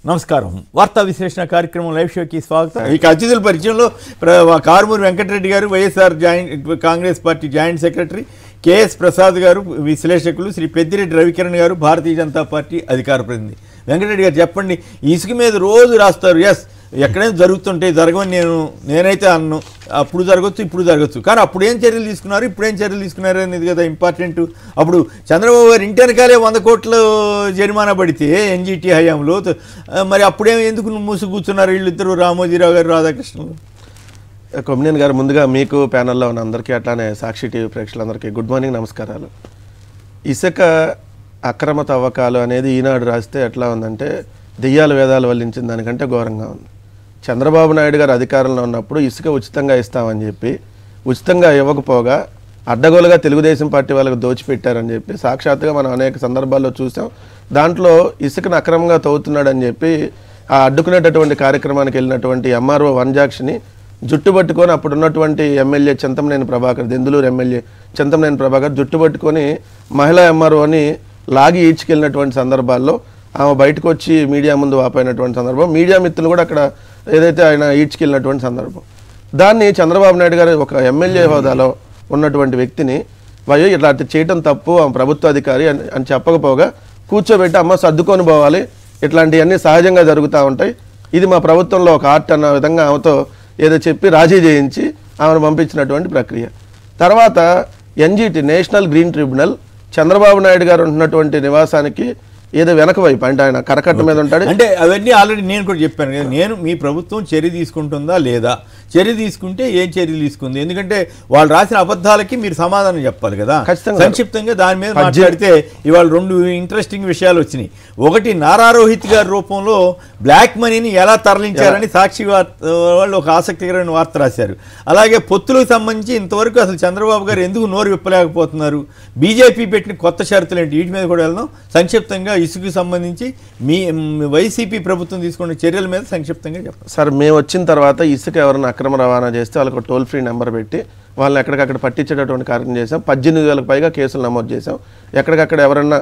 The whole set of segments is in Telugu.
నమస్కారం. వార్తా విశ్లేషణ కార్యక్రమం లైవ్ షోకి స్వాగతం. ఇక అతిథుల పరిచయంలో కారుమూరి వెంకటరెడ్డి గారు, YSR Congress party joint secretary, KS Prasad గారు విశ్లేషకులు, శ్రీ పెద్దిరెడ్డి రవికిరణ్ గారు భారతీయ జనతా పార్టీ అధికార ప్రతినిధి. వెంకటరెడ్డి గారు చెప్పండి, ఇసుక మీద రోజు రాస్తారు, ఎస్ ఎక్కడైనా జరుగుతుంటే జరగవని నేనైతే అన్ను, అప్పుడు జరగచ్చు ఇప్పుడు జరగచ్చు, కానీ అప్పుడు ఏం చర్యలు తీసుకున్నారు ఇప్పుడు ఏం చర్యలు తీసుకున్నారు అనేది కదా ఇంపార్టెంట్. అప్పుడు చంద్రబాబు గారు ఇంటి వెనకాలే 100 కోట్లు జరిమానా పడితే ఎన్జీటీ హయాంలో, మరి అప్పుడేమో ఎందుకు మూసు కూర్చున్నారు వీళ్ళిద్దరు, రామోజీరావు గారు రాధాకృష్ణులు? కొమ్మినేని గారు, ముందుగా మీకు ప్యానల్లో ఉన్న అందరికీ అట్లానే సాక్షి టీవీ ప్రేక్షకులందరికీ గుడ్ మార్నింగ్, నమస్కారాలు. ఇసుక అక్రమ తవ్వకాలు అనేది ఈనాడు రాస్తే ఎట్లా ఉందంటే దెయ్యాల వేదాలు వల్లించిన దానికంటే ఘోరంగా ఉంది. చంద్రబాబు నాయుడు గారు అధికారంలో ఉన్నప్పుడు ఇసుక ఉచితంగా ఇస్తామని చెప్పి ఉచితంగా ఇవ్వకపోగా అడ్డగోలుగా తెలుగుదేశం పార్టీ వాళ్ళకు దోచిపెట్టారని చెప్పి సాక్షాత్తుగా మనం అనేక సందర్భాల్లో చూసాం. దాంట్లో ఇసుకను అక్రమంగా తవ్వుతున్నాడని చెప్పి ఆ అడ్డుకునేటటువంటి కార్యక్రమానికి వెళ్ళినటువంటి ఎంఆర్ఓ వంజాక్షిని జుట్టుపట్టుకొని అప్పుడున్నటువంటి ఎమ్మెల్యే చింతమనేని ప్రభాకర్, దెందులూరు ఎమ్మెల్యే చింతమనేని ప్రభాకర్ జుట్టుపట్టుకొని మహిళా ఎంఆర్ఓని లాగి ఈడ్చుకెళ్ళినటువంటి సందర్భాల్లో ఆమె బయటకు వచ్చి మీడియా ముందు వాపోయినటువంటి సందర్భం, మీడియా మిత్రులు కూడా అక్కడ ఏదైతే ఆయన ఈడ్చుకెళ్ళినటువంటి సందర్భం, దాన్ని చంద్రబాబు నాయుడు గారు ఒక ఎమ్మెల్యే హోదాలో ఉన్నటువంటి వ్యక్తిని ఇట్లా చేయటం తప్పు, ఆమె ప్రభుత్వ అధికారి అని చెప్పకపోగా కూర్చోబెట్టి అమ్మ సర్దుకొని పోవాలి, ఇట్లాంటివన్నీ సహజంగా జరుగుతూ ఉంటాయి, ఇది మా ప్రభుత్వంలో ఒక ఆర్ట్ అన్న విధంగా ఆమెతో ఏదో చెప్పి రాజీ చేయించి ఆమెను పంపించినటువంటి ప్రక్రియ. తర్వాత NGT national green tribunal Chandrababu Naidu గారు ఉంటున్నటువంటి నివాసానికి ఏదో వెనక వైపు, అంటే ఆయన కరకట్ట మీద ఉంటాడు, అంటే అవన్నీ ఆల్రెడీ నేను కూడా చెప్పాను కదా, నేను మీ ప్రభుత్వం చర్య తీసుకుంటుందా లేదా, చర్య తీసుకుంటే ఏం చర్యలు తీసుకుంది, ఎందుకంటే వాళ్ళు రాసిన అబద్ధాలకి మీరు సమాధానం చెప్పాలి కదా. సంక్షిప్తంగా దాని మీద మాట్లాడితే ఇవాళ 2 ఇంట్రెస్టింగ్ విషయాలు వచ్చినాయి. ఒకటి, నారా రోహిత్ గారి రూపంలో బ్లాక్ మనీని ఎలా తరలించారని సాక్షి వాళ్ళు ఒక ఆసక్తికరమైన వార్త రాశారు. అలాగే పొత్తులకు సంబంధించి ఇంతవరకు అసలు చంద్రబాబు గారు ఎందుకు నోరు విప్పలేకపోతున్నారు, బీజేపీ పెట్టిన కొత్త షరతులు ఏంటి, వీటి మీద కూడా వెళ్దాం. సంక్షిప్తంగా ఇసుకు సంబంధించి మీ వైసీపీ ప్రభుత్వం తీసుకున్న చర్యల మీద సంక్షిప్తంగా చెప్పండి సార్. మేము వచ్చిన తర్వాత ఇసుక ఎవరైనా అక్రమ రవాణా చేస్తే వాళ్ళకి టోల్ ఫ్రీ నెంబర్ పెట్టి వాళ్ళని ఎక్కడికక్కడ పట్టించేటటువంటి కార్యక్రమం చేసాం. 18,000కు పైగా కేసులు నమోదు చేసాం. ఎక్కడికక్కడ ఎవరన్నా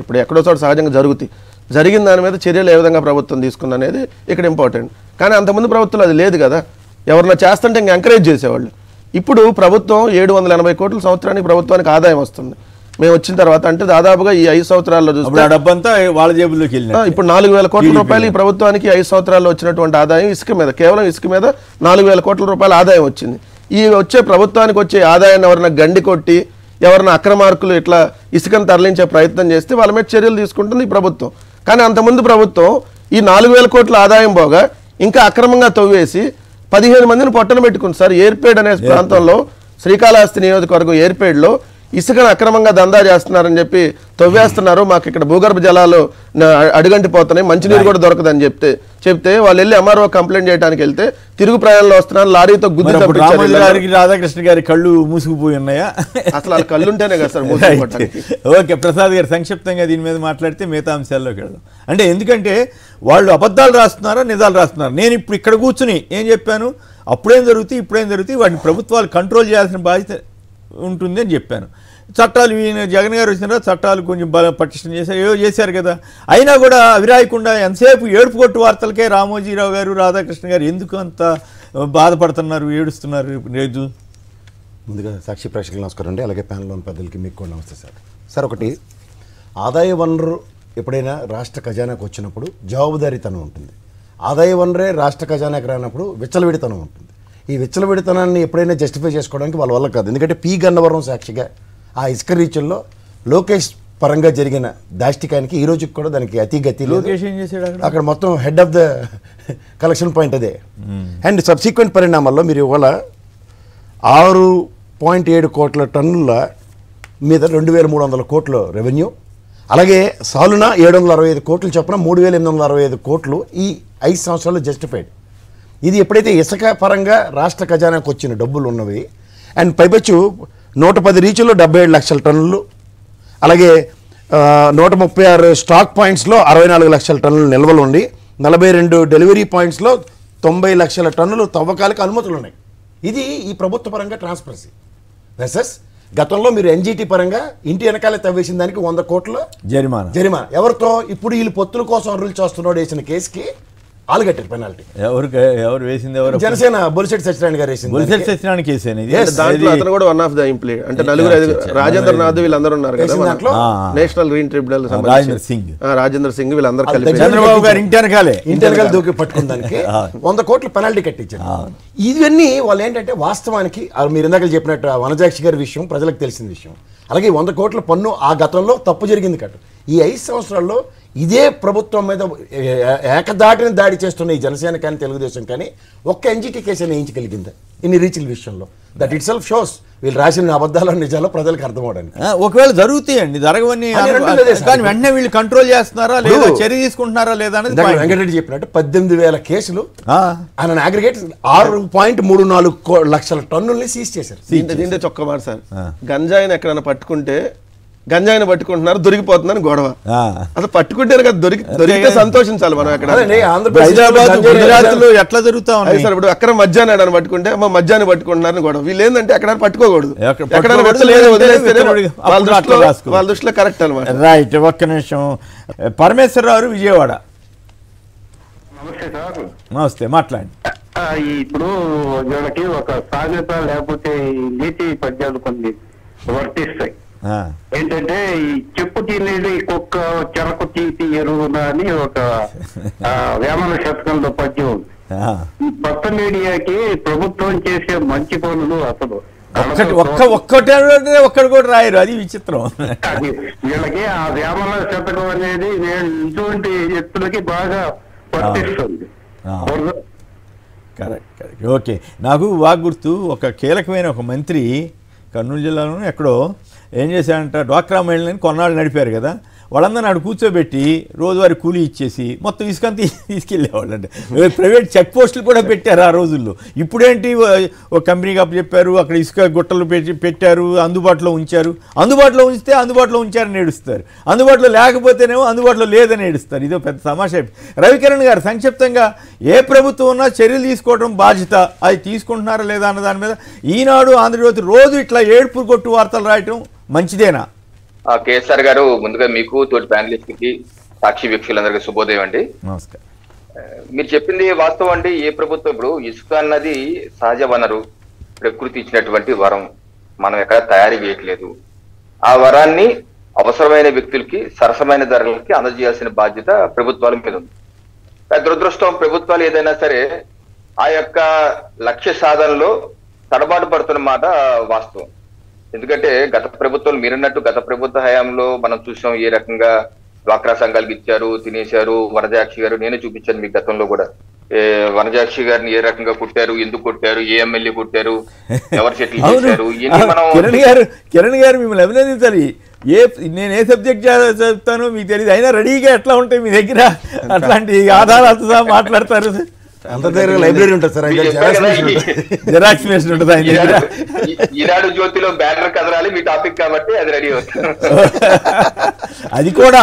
ఇప్పుడు ఎక్కడో చోట సహజంగా జరిగిన దాని మీద చర్యలు ఏ విధంగా ప్రభుత్వం తీసుకుంది అనేది ఇక్కడ ఇంపార్టెంట్. కానీ అంతకుముందు ప్రభుత్వం అది లేదు కదా, ఎవరన్నా చేస్తుంటే ఇంకా ఎంకరేజ్ చేసేవాళ్ళు. ఇప్పుడు ప్రభుత్వం 780 కోట్ల సంవత్సరానికి ప్రభుత్వానికి ఆదాయం వస్తుంది. మేము వచ్చిన తర్వాత అంటే దాదాపుగా ఈ 5 సంవత్సరాల్లో చూస్తే డబ్బంతా వాళ్ళ జేబుల్లోకి వెళ్ళింది. ఇప్పుడు 4,000 కోట్ల రూపాయలు ఈ ప్రభుత్వానికి 5 సంవత్సరాల్లో వచ్చినటువంటి ఆదాయం ఇసుక మీద, కేవలం ఇసుక మీద 4,000 కోట్ల రూపాయల ఆదాయం వచ్చింది. ఈ వచ్చే ప్రభుత్వానికి వచ్చే ఆదాయాన్ని ఎవరైనా గండి కొట్టి ఎవరైనా అక్రమార్కులు ఇట్లా ఇసుకను తరలించే ప్రయత్నం చేస్తే వాళ్ళ మీద చర్యలు తీసుకుంటుంది ఈ ప్రభుత్వం. కానీ అంతకుముందు ప్రభుత్వం ఈ 4,000 కోట్ల ఆదాయం పోగా ఇంకా అక్రమంగా తవ్వేసి 15 మందిని పొట్టన పెట్టుకుంది సార్. ఏర్పేడ్ అనే ప్రాంతంలో, శ్రీకాళహస్తి నియోజకవర్గం ఏర్పేడ్లో ఇసుకను అక్రమంగా దందా చేస్తున్నారని చెప్పి తవ్వేస్తున్నారు, మాకు ఇక్కడ భూగర్భ జలాలు అడుగంటిపోతున్నాయి, మంచినీరు కూడా దొరకదని చెప్తే వాళ్ళు వెళ్ళి ఎంఆర్ఓ కంప్లైంట్ చేయడానికి వెళ్తే తిరుగు ప్రయాణంలో వస్తున్నారు, లారీతో గుద్ది. రాధాకృష్ణ గారి కళ్ళు మూసుకుపోయి ఉన్నాయా? అసలు వాళ్ళ కళ్ళు ఉంటేనే కదా సార్ మూసుకుపోవడానికి. ఓకే, ప్రసాద్ గారు సంక్షిప్తంగా దీని మీద మాట్లాడితే మిగతా అంశాల్లోకి వెళ్దాం. అంటే ఎందుకంటే వాళ్ళు అబద్ధాలు రాస్తున్నారా నిజాలు రాస్తున్నారు. నేను ఇప్పుడు ఇక్కడ కూర్చుని ఏం చెప్పాను, అప్పుడేం జరుగుతాయి ఇప్పుడేం జరుగుతాయి, వాటిని ప్రభుత్వాలు కంట్రోల్ చేయాల్సిన బాధ్యత ఉంటుంది అని చెప్పాను. చట్టాలు జగన్ గారు వచ్చిన చట్టాలు కొంచెం పటిష్టం చేశారు, ఏవో చేశారు కదా. అయినా కూడా అవిరాయకుండా ఎంతసేపు ఏడుపు కొట్టు వార్తలకే రామోజీరావు గారు రాధాకృష్ణ గారు ఎందుకు అంత బాధపడుతున్నారు, ఏడుస్తున్నారు? లేదు, ముందుగా సాక్షి ప్రేక్షకులు నమస్కారం అండి, అలాగే ప్యానెల్లోని పెద్దలకి మీకు కూడా నమస్తే సార్. సార్, ఒకటి, ఆదాయ వనరు ఎప్పుడైనా రాష్ట్ర ఖజానాకు వచ్చినప్పుడు జవాబుదారీతనం ఉంటుంది. ఆదాయ వనరే రాష్ట్ర ఖజానాకు రానప్పుడు విచ్చలవిడితనం ఉంటుంది. ఈ విచ్చలవిడితనాన్ని ఎప్పుడైనా జస్టిఫై చేసుకోవడానికి వాళ్ళ వల్ల కాదు. ఎందుకంటే పి గన్నవరం సాక్షిగా ఆ ఇసుక రీచుల్లో లోకేష్ పరంగా జరిగిన దాష్టికానికి ఈ రోజుకి కూడా దానికి అతిగతి. లోకేష్ ఏం చేశాడు అక్కడ మొత్తం head of the collection point అదే. అండ్ సబ్సిక్వెంట్ పరిణామాల్లో మీరు ఇవాళ 6.7 కోట్ల టన్నుల మీద 2,300 కోట్ల రెవెన్యూ, అలాగే సాలున 765 కోట్లు చొప్పున 3,865 కోట్లు ఈ 5 సంవత్సరాలు జస్టిఫైడ్. ఇది ఎప్పుడైతే ఇసుక పరంగా రాష్ట్ర ఖజానాకు వచ్చిన డబ్బులు ఉన్నవి, అండ్ పైపచ్చు 110 రీచుల్లో 77 లక్షల టన్నులు, అలాగే 136 స్టాక్ పాయింట్స్లో 64 లక్షల టన్నులు నిల్వలు ఉండి 42 డెలివరీ పాయింట్స్లో 90 లక్షల టన్నులు తవ్వకాలకు అనుమతులు ఉన్నాయి. ఇది ఈ ప్రభుత్వ పరంగా ట్రాన్స్పరెన్సీ వెసెస్ గతంలో మీరు ఎన్జిటి పరంగా ఇంటి వెనకాల తవ్వేసిన దానికి 100 కోట్ల జరిమానా ఎవరితో ఇప్పుడు వీళ్ళు పొత్తుల కోసం అరులు చేస్తున్నాడు వేసిన కేసుకి వాళ్ళు కట్టారు పెనాల్టీ. ఎవరు వేసింది? ఎవరు? జనసేన బొలిశెట్టి సత్యనారాయణ గారు వేసింది. బొలిశెట్టి సత్యనారాయణ కేసు అనేది. దాంట్లో అతను కూడా వన్ ఆఫ్ ద ఇంప్లీడ్ అంటే రాజేంద్ర నాథ్ వీళ్ళందరూ ఉన్నారు కదా national green tribunal Rajendra Singh వీళ్ళందరూ కలిపి చంద్రబాబు గారు ఇంటి వెనకాల దూకి పట్టుకున్న దానికి 100 కోట్ల పెనాల్టీ కట్టించారు. ఇవన్నీ వాళ్ళు ఏంటంటే వాస్తవానికి మీరు ఇందాక చెప్పినట్టు వనజాక్షి గారి విషయం ప్రజలకు తెలిసిన విషయం. అలాగే 100 కోట్ల పన్ను ఆ గతంలో తప్పు జరిగింది కట్టు. ఈ 5 సంవత్సరాల్లో ఇదే ప్రభుత్వం మీద ఏకదాటిని దాడి చేస్తున్న ఈ జనసేన కానీ తెలుగుదేశం కానీ ఒక్క ఎన్జిటి కేసు వేయించగలిగిందా ఇన్ని రీచ్ల విషయంలో? దట్ ఇట్ సెల్ఫ్ షోస్ వీళ్ళు రాసిన అబద్ధాల నిజాలు ప్రజలకు అర్థం అవడానికి. ఒకవేళ జరుగుతాయండి, జరగవని కానీ వెంటనే వీళ్ళు కంట్రోల్ చేస్తున్నారా లేదా, చర్య తీసుకుంటున్నారా లేదా అనేది వెంకటరెడ్డి చెప్పినట్టు 18,000 కేసులు ఆయన అగ్రిగేట్ 6.34 లక్షల టన్నుల్ని సీజ్ చేశారు. దీంట్లో చొక్క మాట సార్, గంజాయిని ఎక్కడైనా పట్టుకుంటే గంజాయిని పట్టుకుంటున్నారు దొరికిపోతుందని గొడవ. అసలు పట్టుకుంటారు కదా, దొరికితే సంతోషించాలి మనం. అక్కడ గుజరాత్లో ఎట్లా జరుగుతా ఉన్నాయి సార్, ఇప్పుడు అక్కడ మధ్యాహ్నం పట్టుకుంటే అమ్మ మధ్యాహ్నం పట్టుకుంటున్నారని గొడవ. వీళ్ళు ఏంటంటే ఎక్కడ పట్టుకోకూడదు, ఎక్కడ వదిలేస్తేనే వాళ్ళ దృష్టిలో కరెక్ట్ అనమాట. రైట్. ఒక్క నిమిషం. పరమేశ్వరరావు విజయవాడ. నమస్తే సార్. నమస్తే, మాట్లాడండి. ఇప్పుడు వీళ్ళకి ఒక సామెత లేకపోతే నీతి పద్యాలు కొన్ని వర్తిస్తాయి. ఏంటంటే ఈ చెప్పు తినేది కుక్క చెరకు తీసి ఎరువున అని ఒక వేమన శతకంలో పద్యం ఉంది. ఈ కొత్త మీడియాకి ప్రభుత్వం చేసే మంచి పనులు అసలు ఒక్కటి కూడా రాయరు, అది విచిత్రం. వీళ్ళకి ఆ వేమన శతకం అనేది ఇటువంటి వ్యక్తులకి బాగా వర్తిస్తుంది. కరెక్ట్. ఓకే. నాకు బాగా గుర్తు, ఒక కీలకమైన ఒక మంత్రి కర్నూలు జిల్లాలోనే ఎక్కడో ఏం చేశాడంట, డ్వాక్రా మహిళని కొన్నాళ్ళు నడిపారు కదా, వాళ్ళందరూ నాడు కూర్చోబెట్టి రోజువారీ కూలీ ఇచ్చేసి మొత్తం ఇసుకంతా తీసుకెళ్ళేవాళ్ళు. అంటే ప్రైవేట్ చెక్ పోస్టులు కూడా పెట్టారు ఆ రోజుల్లో. ఇప్పుడేంటి, ఒక కంపెనీకి అప్పు చెప్పారు, అక్కడ ఇసుక గుట్టలు పెట్టారు, అందుబాటులో ఉంచారు. అందుబాటులో ఉంచితే అందుబాటులో ఉంచారని ఏడుస్తారు, అందుబాటులో లేకపోతేనేమో అందుబాటులో లేదని ఏడుస్తారు. ఇదో పెద్ద తమాషా. రవికిరణ్ గారు సంక్షిప్తంగా, ఏ ప్రభుత్వం ఉన్నా చర్యలు తీసుకోవడం బాధ్యత, అది తీసుకుంటున్నారా లేదా అన్న దాని మీద ఈనాడు ఆంధ్రజ్యోతి రోజు ఇట్లా ఏడుపు కొట్టు వార్తలు రాయటం మంచిదేనా? కేఎస్ఆర్ గారు, ముందుగా మీకు తోటి ప్యానలిస్ట్ కి సాక్షి వీక్షకులందరికీ శుభోదయం అండి. నమస్కారం. మీరు చెప్పింది వాస్తవం అండి. ఏ ప్రభుత్వం, ఇప్పుడు ఇసుక అన్నది సహజ వనరు, ప్రకృతి ఇచ్చినటువంటి వరం, మనం ఎక్కడ తయారీ చేయట్లేదు. ఆ వరాన్ని అవసరమైన వ్యక్తులకి సరసమైన ధరలకి అందజేయాల్సిన బాధ్యత ప్రభుత్వాల మీద ఉంది. దురదృష్టం, ప్రభుత్వాలు ఏదైనా సరే ఆ యొక్క లక్ష్య సాధనలో తడబాటు పడుతున్న మాట వాస్తవం. ఎందుకంటే గత ప్రభుత్వాలు మీరన్నట్టు గత ప్రభుత్వ హయాంలో మనం చూసాం ఏ రకంగా డ్వాక్రా సంఘాలకు ఇచ్చారు, తినేశారు. వనజాక్షి గారు, నేనే చూపించాను మీకు గతంలో కూడా, వనజాక్షి గారిని ఏ రకంగా కొట్టారు, ఎందుకు కొట్టారు, ఏ ఎమ్మెల్యే కొట్టారు, ఎవరు సెటిల్ చేశారు, ఇవన్నీ మనం. కిరణ్ గారు మిమ్మల్ని అభినందించాలి. నేను ఏ సబ్జెక్ట్ చదువుతానో మీకు తెలియదు, అయినా రెడీగా ఎట్లా ఉంటాయి మీ దగ్గర, అట్లాంటి ఆధారాలతో మాట్లాడతారు. అంత దగ్గర లైబ్రరీ ఉంటుంది సార్, జెరాక్స్ మెషిన్ ఉంటుంది ఆయన దగ్గర. ఈనాడు జ్యోతిలో బ్యానర్ కదరాలి మీ టాపిక్ కాబట్టి అది రెడీ అవుతుంది. అది కూడా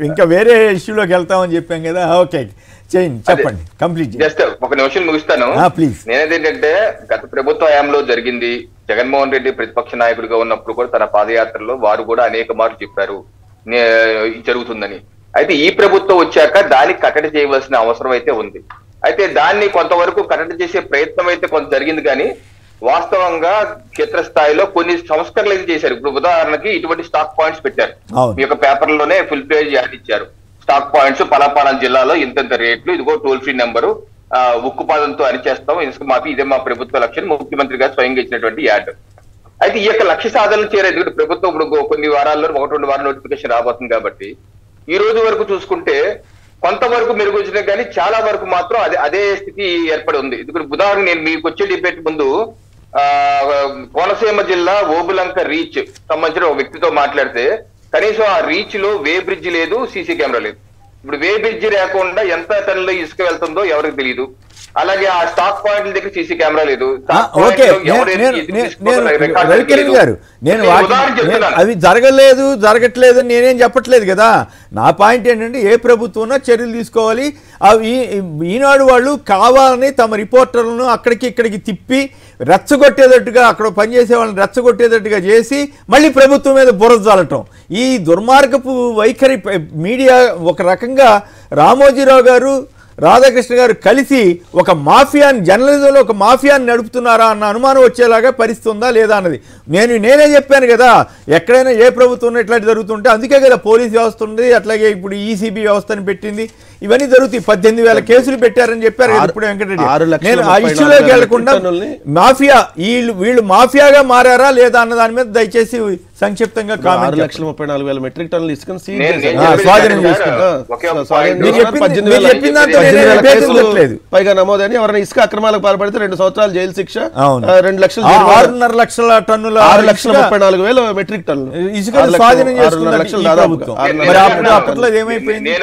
ఇంకా వేరే ఇష్యూలోకి వెళ్తామని చెప్పాం కదా. ఓకే, చేయండి, చెప్పండి, కంప్లీట్. జస్ట్ ఒక నిమిషం ముగిస్తాను ప్లీజ్. నేనేదేంటంటే గత ప్రభుత్వ హయాంలో జరిగింది, జగన్మోహన్ రెడ్డి ప్రతిపక్ష నాయకుడిగా ఉన్నప్పుడు కూడా తన పాదయాత్రలో వారు కూడా అనేక మార్లు చెప్పారు జరుగుతుందని. అయితే ఈ ప్రభుత్వం వచ్చాక దానికి కట్టడి చేయవలసిన అవసరం అయితే ఉంది. అయితే దాన్ని కొంతవరకు కట్టడి చేసే ప్రయత్నం అయితే కొంత జరిగింది, కానీ వాస్తవంగా క్షేత్రస్థాయిలో కొన్ని సంస్కరణలు అయితే చేశారు. ఇప్పుడు ఉదాహరణకి ఇటువంటి స్టాక్ పాయింట్స్ పెట్టారు, మీ యొక్క పేపర్లోనే ఫుల్ పేజ్ యాడ్ ఇచ్చారు. స్టాక్ పాయింట్స్ పలాపాలం జిల్లాలో ఇంత రేట్లు, ఇదిగో టోల్ ఫ్రీ నెంబరు, ఉక్కుపాదంతో అరిచేస్తాం, ఇసుక మాఫీ, ఇదే మా ప్రభుత్వ లక్ష్యం, ముఖ్యమంత్రి గారు స్వయంగా ఇచ్చినటువంటి యాడ్. అయితే ఈ యొక్క లక్ష్య సాధనలు చేరేది ఇప్పుడు ప్రభుత్వం ఇప్పుడు కొన్ని వారాల్లో 1-2 వారాల నోటిఫికేషన్ రాబోతుంది కాబట్టి ఈ రోజు వరకు చూసుకుంటే కొంతవరకు మెరుగువచ్చినా కానీ చాలా వరకు మాత్రం అదే స్థితి ఏర్పడి ఉంది. ఇప్పుడు ఉదాహరణ నేను మీకు వచ్చే డిబేట్ ముందు కోనసీమ జిల్లా ఓబులంక రీచ్ సంబంధించిన ఒక వ్యక్తితో మాట్లాడితే కనీసం ఆ రీచ్ లో వే బ్రిడ్జ్ లేదు, సీసీ కెమెరా లేదు. ఇప్పుడు వే బ్రిడ్జ్ లేకుండా ఎంత టన్నులో ఇసుక వెళ్తుందో ఎవరికి తెలియదు. అలాగే ఆ స్టాక్ పాయింట్ల దగ్గర సీసీ కెమెరా లేదు. ఓకే, రవికిరణ్ గారు నేను అవి జరగట్లేదు నేనేం చెప్పట్లేదు కదా. నా పాయింట్ ఏంటంటే ఏ ప్రభుత్వం చర్యలు తీసుకోవాలి. అవి ఈనాడు వాళ్ళు కావాలని తమ రిపోర్టర్లను అక్కడికి ఇక్కడికి తిప్పి రెచ్చగొట్టేటట్టుగా, అక్కడ పనిచేసే వాళ్ళని రెచ్చగొట్టేటట్టుగా చేసి మళ్ళీ ప్రభుత్వం మీద బురద జాలటం, ఈ దుర్మార్గపు వైఖరి మీడియా ఒక రకంగా రామోజీరావు గారు రాధాకృష్ణ గారు కలిసి ఒక మాఫియాని, జర్నలిజంలో ఒక మాఫియాని నడుపుతున్నారా అన్న అనుమానం వచ్చేలాగా పరిస్థితి ఉందా లేదా అన్నది నేనే చెప్పాను కదా. ఎక్కడైనా ఏ ప్రభుత్వం ఇట్లాంటి జరుగుతుంటే అందుకే కదా పోలీస్ వ్యవస్థ ఉంది, అట్లాగే ఇప్పుడు ఈసీబీ వ్యవస్థని పెట్టింది. ఇవన్నీ జరుగుతాయి. 18,000 కేసులు పెట్టారని చెప్పారు కదా ఇప్పుడు వెంకటరెడ్డి. నేను ఆ ఇష్యూలోకి వెళ్లకుండా మాఫియా వీళ్ళు మాఫియాగా మారారా లేదా అన్న దాని మీద దయచేసి సంక్షిప్తంగా కామెంట్. 6,34,000 మెట్రిక్ టన్నులు ఇసుకను స్వాధీనం పైగా నమోదని ఎవరైనా ఇసుక అక్రమాలకు పాల్పడితే 2 సంవత్సరాలు జైలు శిక్ష, 2 లక్షలు, 6.5 లక్షల టన్నుల 6,34,000 మెట్రిక్ టన్నులు ఇసుక స్వాధీనం చేసుకున్నారు. అప్పట్లో ఏమైపోయింది?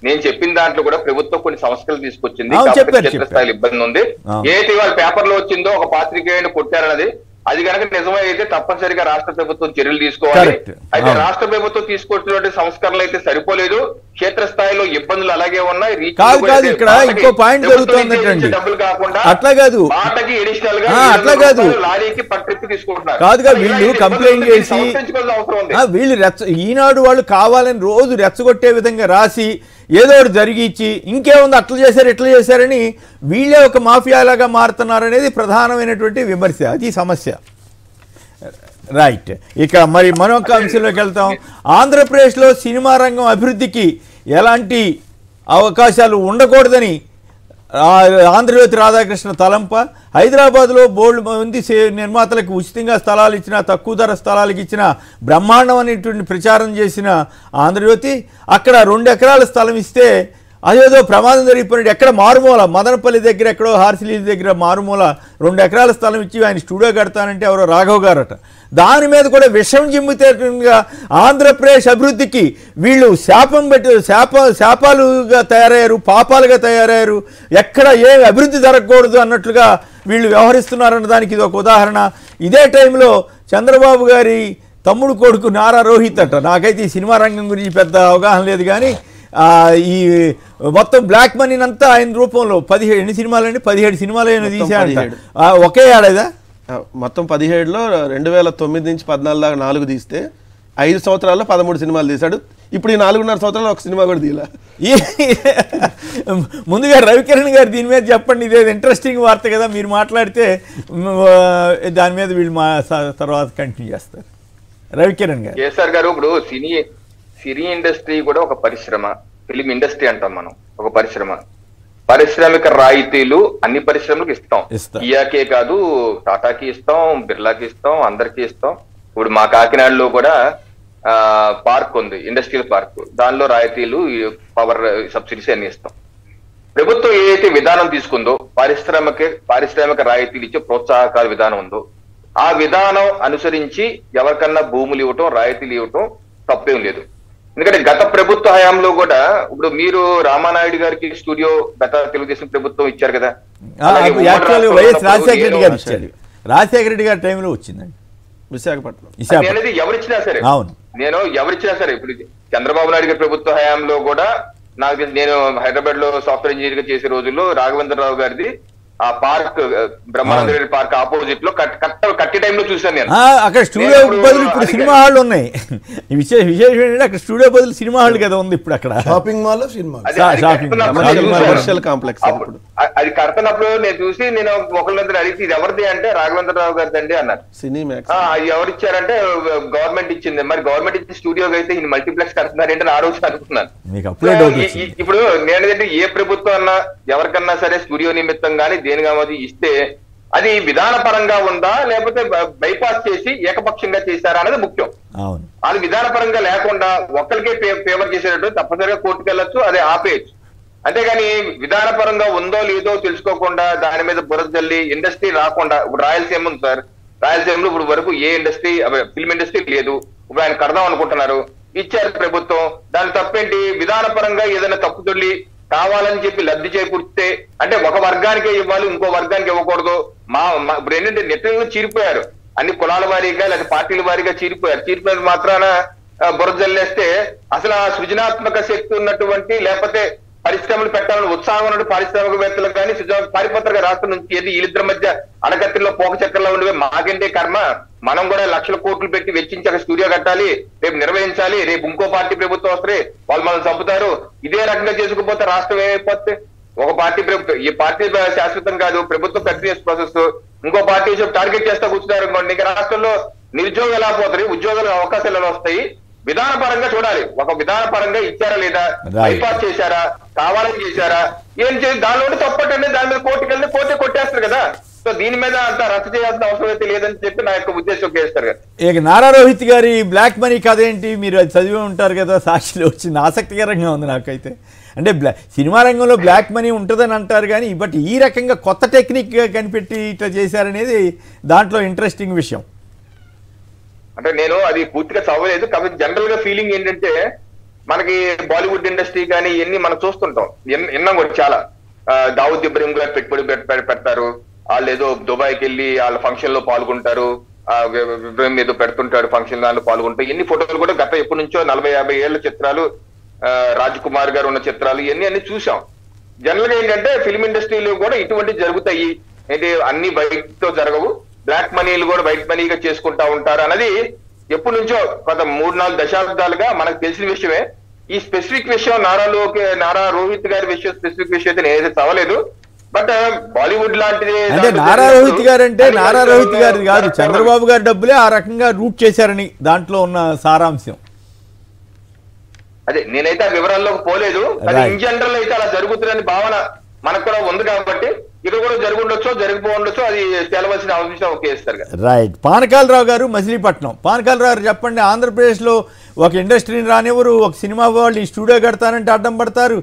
నేను చెప్పిన దాంట్లో కూడా ప్రభుత్వం కొన్ని సంస్కరణలు తీసుకొచ్చింది. క్షేత్రస్థాయిలో ఇబ్బంది ఉంది. ఏదైతే వాళ్ళ పేపర్లో వచ్చిందో ఒక పాత్రికేయుని కొట్టారన్నది అది కనుక నిజమే అయితే తప్పనిసరిగా రాష్ట్ర ప్రభుత్వం చర్యలు తీసుకోవాలి. అయితే రాష్ట్ర ప్రభుత్వం తీసుకొచ్చినటువంటి సంస్కరణలు అయితే సరిపోలేదు. క్షేత్రస్థాయిలో ఇబ్బందులు అలాగే ఉన్నాయి. ఇక్కడ ఇంకో పాయింట్ జరుగుతుంది, డబ్బులు కాకుండా అట్లా కాదు, బాటకి ఎడిషనల్ గా అట్లా కాదు, లారీకి పట్టింపు తీసుకుంటున్నారు. కాదుగా వీళ్ళు కంప్లైంట్ చేసి వీళ్ళు ఈనాడు వాళ్ళు కావాలని రోజు రెచ్చగొట్టే విధంగా రాసి ఏదో ఒకటి జరిగిచ్చి ఇంకేముంది అట్లా చేశారు ఇట్లా చేశారని వీళ్ళే ఒక మాఫియాలాగా మారుతున్నారనేది ప్రధానమైనటువంటి విమర్శ. అది సమస్య. రైట్. ఇక మరి మరొక అంశంలోకి వెళ్తాం. ఆంధ్రప్రదేశ్లో సినిమా రంగం అభివృద్ధికి ఎలాంటి అవకాశాలు ఉండకూడదని ఆంధ్రజ్యోతి రాధాకృష్ణ తలంప. హైదరాబాద్లో బోల్డ్ మంది నిర్మాతలకు ఉచితంగా స్థలాలు ఇచ్చిన, తక్కువ ధర స్థలాలకు ఇచ్చిన బ్రహ్మాండం అనేటువంటి ప్రచారం చేసిన ఆంధ్రజ్యోతి అక్కడ 2 ఎకరాల స్థలం ఇస్తే అదేదో ప్రమాదం జరిగిపోయినట్టు ఎక్కడ మారుమూల మదనపల్లి దగ్గర ఎక్కడో హార్సిలీజ్ దగ్గర మారుమూల 2 ఎకరాల స్థలం ఇచ్చి ఆయన స్టూడియో కడతానంటే ఎవరో రాఘవ్ గారట. దాని మీద కూడా విషం జిమ్ముతేటంగా ఆంధ్రప్రదేశ్ అభివృద్ధికి వీళ్ళు శాపాలుగా తయారయ్యారు, పాపాలుగా తయారయ్యారు. ఎక్కడ ఏ అభివృద్ధి జరగకూడదు అన్నట్లుగా వీళ్ళు వ్యవహరిస్తున్నారన్న దానికి ఇది ఒక ఉదాహరణ. ఇదే టైంలో చంద్రబాబు గారి తమ్ముడు కొడుకు నారా రోహిత్ అట. నాకైతే ఈ సినిమా రంగం గురించి పెద్ద అవగాహన లేదు కానీ ఈ మొత్తం బ్లాక్ మనీనంతా ఆయన రూపంలో 17 సినిమాలని 17 సినిమాలు అయినా తీసాడంట ఒకే ఏడాదా. మొత్తం 17లో 2009 నుంచి 14 దాకా 4 తీస్తే 5 సంవత్సరాల్లో 13 సినిమాలు తీశాడు. ఇప్పుడు ఈ 4.5 సంవత్సరాలు ఒక సినిమా కూడా తీయాల. ముందుగా రవికిరణ్ గారు దీని మీద చెప్పండి. ఇదే ఇంట్రెస్టింగ్ వార్త కదా, మీరు మాట్లాడితే దాని మీద వీళ్ళు తర్వాత కంటిన్యూ చేస్తారు. రవికిరణ్ గారు. కేసీఆర్ గారు, ఇప్పుడు సినీ ఇండస్ట్రీ కూడా ఒక పరిశ్రమ, ఫిలిం ఇండస్ట్రీ అంటాం మనం, ఒక పరిశ్రమ. పారిశ్రామిక రాయితీలు అన్ని పరిశ్రమలకు ఇస్తాం. ఇయాకే కాదు, టాటాకి ఇస్తాం, బిర్లాకి ఇస్తాం, అందరికి ఇస్తాం. ఇప్పుడు మా కాకినాడలో కూడా పార్క్ ఉంది, ఇండస్ట్రియల్ పార్క్. దానిలో రాయితీలు, పవర్ సబ్సిడీస్ అన్ని ఇస్తాం. ప్రభుత్వం ఏదైతే విధానం తీసుకుందో పారిశ్రామిక రాయితీలు ఇచ్చే ప్రోత్సాహకాల విధానం ఉందో ఆ విధానం అనుసరించి ఎవరికన్నా భూములు ఇవ్వటం, రాయితీలు ఇవ్వటం తప్పేం లేదు. ఎందుకంటే గత ప్రభుత్వ హయాంలో కూడా ఇప్పుడు మీరు రామానాయుడు గారికి స్టూడియో గత తెలుగుదేశం ప్రభుత్వం ఇచ్చారు కదా. రాజశేఖర రెడ్డి గారి టైంలో వచ్చిందండి విశాఖపట్నం. అనేది ఎవరిచ్చినా సరే, ఎవరిచ్చినా సరే, ఇప్పుడు చంద్రబాబు నాయుడు గారి ప్రభుత్వ హయాంలో కూడా నేను హైదరాబాద్ లో సాఫ్ట్వేర్ ఇంజనీర్ గా చేసే రోజుల్లో రాఘవేంద్రరావు గారిది ఆ park, Brahmananda Reddy park opposite లో కట్టి టైంలో చూసాను నేను. అక్కడ స్టూడియో బదులు ఇప్పుడు సినిమా హాల్ ఉన్నాయి. విశేషం ఏంటంటే అక్కడ స్టూడియో బదులు సినిమా హాల్ కదా ఉంది ఇప్పుడు. అక్కడ షాపింగ్ మాల్, కమర్షియల్ కాంప్లెక్స్. అది కడుతున్నప్పుడు నేను చూసి నేను ఒకళ్ళందరూ అడిగితే ఇది ఎవరిది అంటే రాఘవేంద్రరావు గారిది అండి అన్నారు. అది ఎవరిచ్చారంటే గవర్నమెంట్ ఇచ్చింది. మరి గవర్నమెంట్ ఇచ్చిన స్టూడియోకి అయితే ఈ మల్టీప్లెక్స్ కడుతున్నారంటే నా రోజు అనుకున్నాను. ఇప్పుడు నేనేంటంటే ఏ ప్రభుత్వం అన్నా ఎవరికన్నా సరే స్టూడియో నిమిత్తం కానీ దేనిగా ఇస్తే అది విధానపరంగా ఉందా లేకపోతే బైపాస్ చేసి ఏకపక్షంగా చేశారా అనేది ముఖ్యం. అది విధానపరంగా లేకుండా ఒక్కరికే ఫేవర్ చేసేటట్టు తప్పనిసరిగా కోర్టుకు వెళ్ళొచ్చు, అదే ఆపేయచ్చు. అంతేగాని విధానపరంగా ఉందో లేదో తెలుసుకోకుండా దాని మీద బురద జల్లి ఇండస్ట్రీ రాకుండా, ఇప్పుడు రాయలసీమ ఉంది సార్, రాయలసీమలో ఇప్పుడు వరకు ఏ ఇండస్ట్రీ, ఫిల్మ్ ఇండస్ట్రీ లేదు. ఇప్పుడు ఆయన కడదాం అనుకుంటున్నారు, ఇచ్చారు ప్రభుత్వం. దాని తప్పేంటి? విధానపరంగా ఏదైనా తప్పు తొల్లి కావాలని చెప్పి లబ్ధి చేకూర్తే అంటే ఒక వర్గానికే ఇవ్వాలి, ఇంకో వర్గానికి ఇవ్వకూడదు. ఇప్పుడు ఏంటంటే నెట్లలో చీరిపోయారు, అన్ని కులాల వారీగా లేదా పార్టీల వారీగా చీరిపోయారు. చీరిపోయిన మాత్రాన బురద జల్లేస్తే అసలు ఆ సృజనాత్మక శక్తి ఉన్నటువంటి లేకపోతే పరిశ్రమలు పెట్టాలని ఉత్సాహం ఉన్న పారిశ్రామికవేత్తలకు కానీ పారిపోతారుగా రాష్ట్రం నుంచి. ఏది వీళ్ళిద్దరి మధ్య అడకత్తిలో పోక చక్రంలో ఉండే మాకంటే కర్మ, మనం కూడా లక్షల కోట్లు పెట్టి వెచ్చించి అక్కడ స్టూడియో కట్టాలి, రేపు నిర్వహించాలి, రేపు ఇంకో పార్టీ ప్రభుత్వం వస్తే వాళ్ళు మనం చంపుతారు. ఇదే రకంగా చేసుకుపోతే రాష్ట్రం ఏమైపోతే ఒక పార్టీ ప్రభుత్వం, ఈ పార్టీ శాశ్వతం కాదు, ప్రభుత్వం కంటిన్యూస్ ప్రాసెస్. ఇంకో పార్టీ టార్గెట్ చేస్తా కూర్చున్నారు అనుకోండి, ఇంకా రాష్ట్రంలో నిరుద్యోగం ఎలా పోతాయి, ఉద్యోగాల అవకాశాలు ఎలా వస్తాయి. విధానపరంగా చూడాలి, ఒక విధానపరంగా ఇచ్చారా లేదా, బైపాస్ చేశారా, కావాలని చేశారా, ఏం చేసి దానిలో తప్పటండి, దాని మీద కోర్టుకి వెళ్ళి కోర్టు కొట్టేస్తారు కదా. సో దీని మీద అంత రద్ద చేయాల్సిన అవసరం అయితే లేదని చెప్పి నా యొక్క ఉద్దేశం చేస్తారు కదా. ఇక నారా రోహిత్ గారి బ్లాక్ మనీ కథ ఏంటి, మీరు అది చదివి ఉంటారు కదా, సాక్షిలో వచ్చింది, ఆసక్తికరంగా ఉంది నాకైతే. అంటే సినిమా రంగంలో బ్లాక్ మనీ ఉంటుందని అంటారు కానీ బట్ ఈ రకంగా కొత్త టెక్నిక్ కనిపెట్టి ఇట్లా చేశారనేది దాంట్లో ఇంట్రెస్టింగ్ విషయం. అంటే నేను అది పూర్తిగా చదవలేదు, కాబట్టి జనరల్ గా ఫీలింగ్ ఏంటంటే మనకి బాలీవుడ్ ఇండస్ట్రీ కానీ ఇవన్నీ మనం చూస్తుంటాం, విన్నాం కూడా చాలా. దావుద్ ఇబ్రహీం గారు పెట్టుబడి పెడతారు, వాళ్ళు ఏదో దుబాయ్కి వెళ్ళి వాళ్ళ ఫంక్షన్ లో పాల్గొంటారు, ఇబ్రహీం ఏదో పెడుతుంటాడు ఫంక్షన్ దానిలో పాల్గొంటారు. ఎన్ని ఫోటోలు కూడా గత ఎప్పటి నుంచో 40-50 ఏళ్ల చిత్రాలు, రాజ్ కుమార్ గారు ఉన్న చిత్రాలు ఇవన్నీ చూసాం. జనరల్ గా ఏంటంటే ఫిల్మ్ ఇండస్ట్రీలో కూడా ఇటువంటి జరుగుతాయి, ఏంటి అన్ని బయట తో జరగవు, బ్లాక్ మనీలు కూడా వైట్ మనీగా చేసుకుంటా ఉంటారు అన్నది ఎప్పటి నుంచో గత 3-4 దశాబ్దాలుగా మనకు తెలిసిన విషయమే. ఈ స్పెసిఫిక్ విషయం నారా రోహిత్ గారి విషయం స్పెసిఫిక్ విషయం అయితే నేనైతే చదవలేదు. బట్ బాలీవుడ్ లాంటిది అంటే నారా రోహిత్ గారు అంటే నారా రోహిత్ గారి కాదు, చంద్రబాబు గారి డబ్బులే ఆ రకంగా రూట్ చేశారని దాంట్లో ఉన్న సారాంశం. అదే నేనైతే ఆ వివరాల్లోకి పోలేదు, ఇన్ జనరల్ అయితే అలా జరుగుతుందని భావన మనకు కూడా ఉంది కాబట్టి ఇది కూడా జరుగుండొచ్చో జరిగిపోండొచ్చో అది తెలవలసిన అవసరం ఒకేస్తారు. రైట్. పానకాలరావు గారు మచిలీపట్నం. పానకాలరావు గారు చెప్పండి, ఆంధ్రప్రదేశ్లో ఒక ఇండస్ట్రీని రానివ్వరు, ఒక సినిమా వాళ్ళు ఈ స్టూడియో కడతానంటే అడ్డం పడతారు,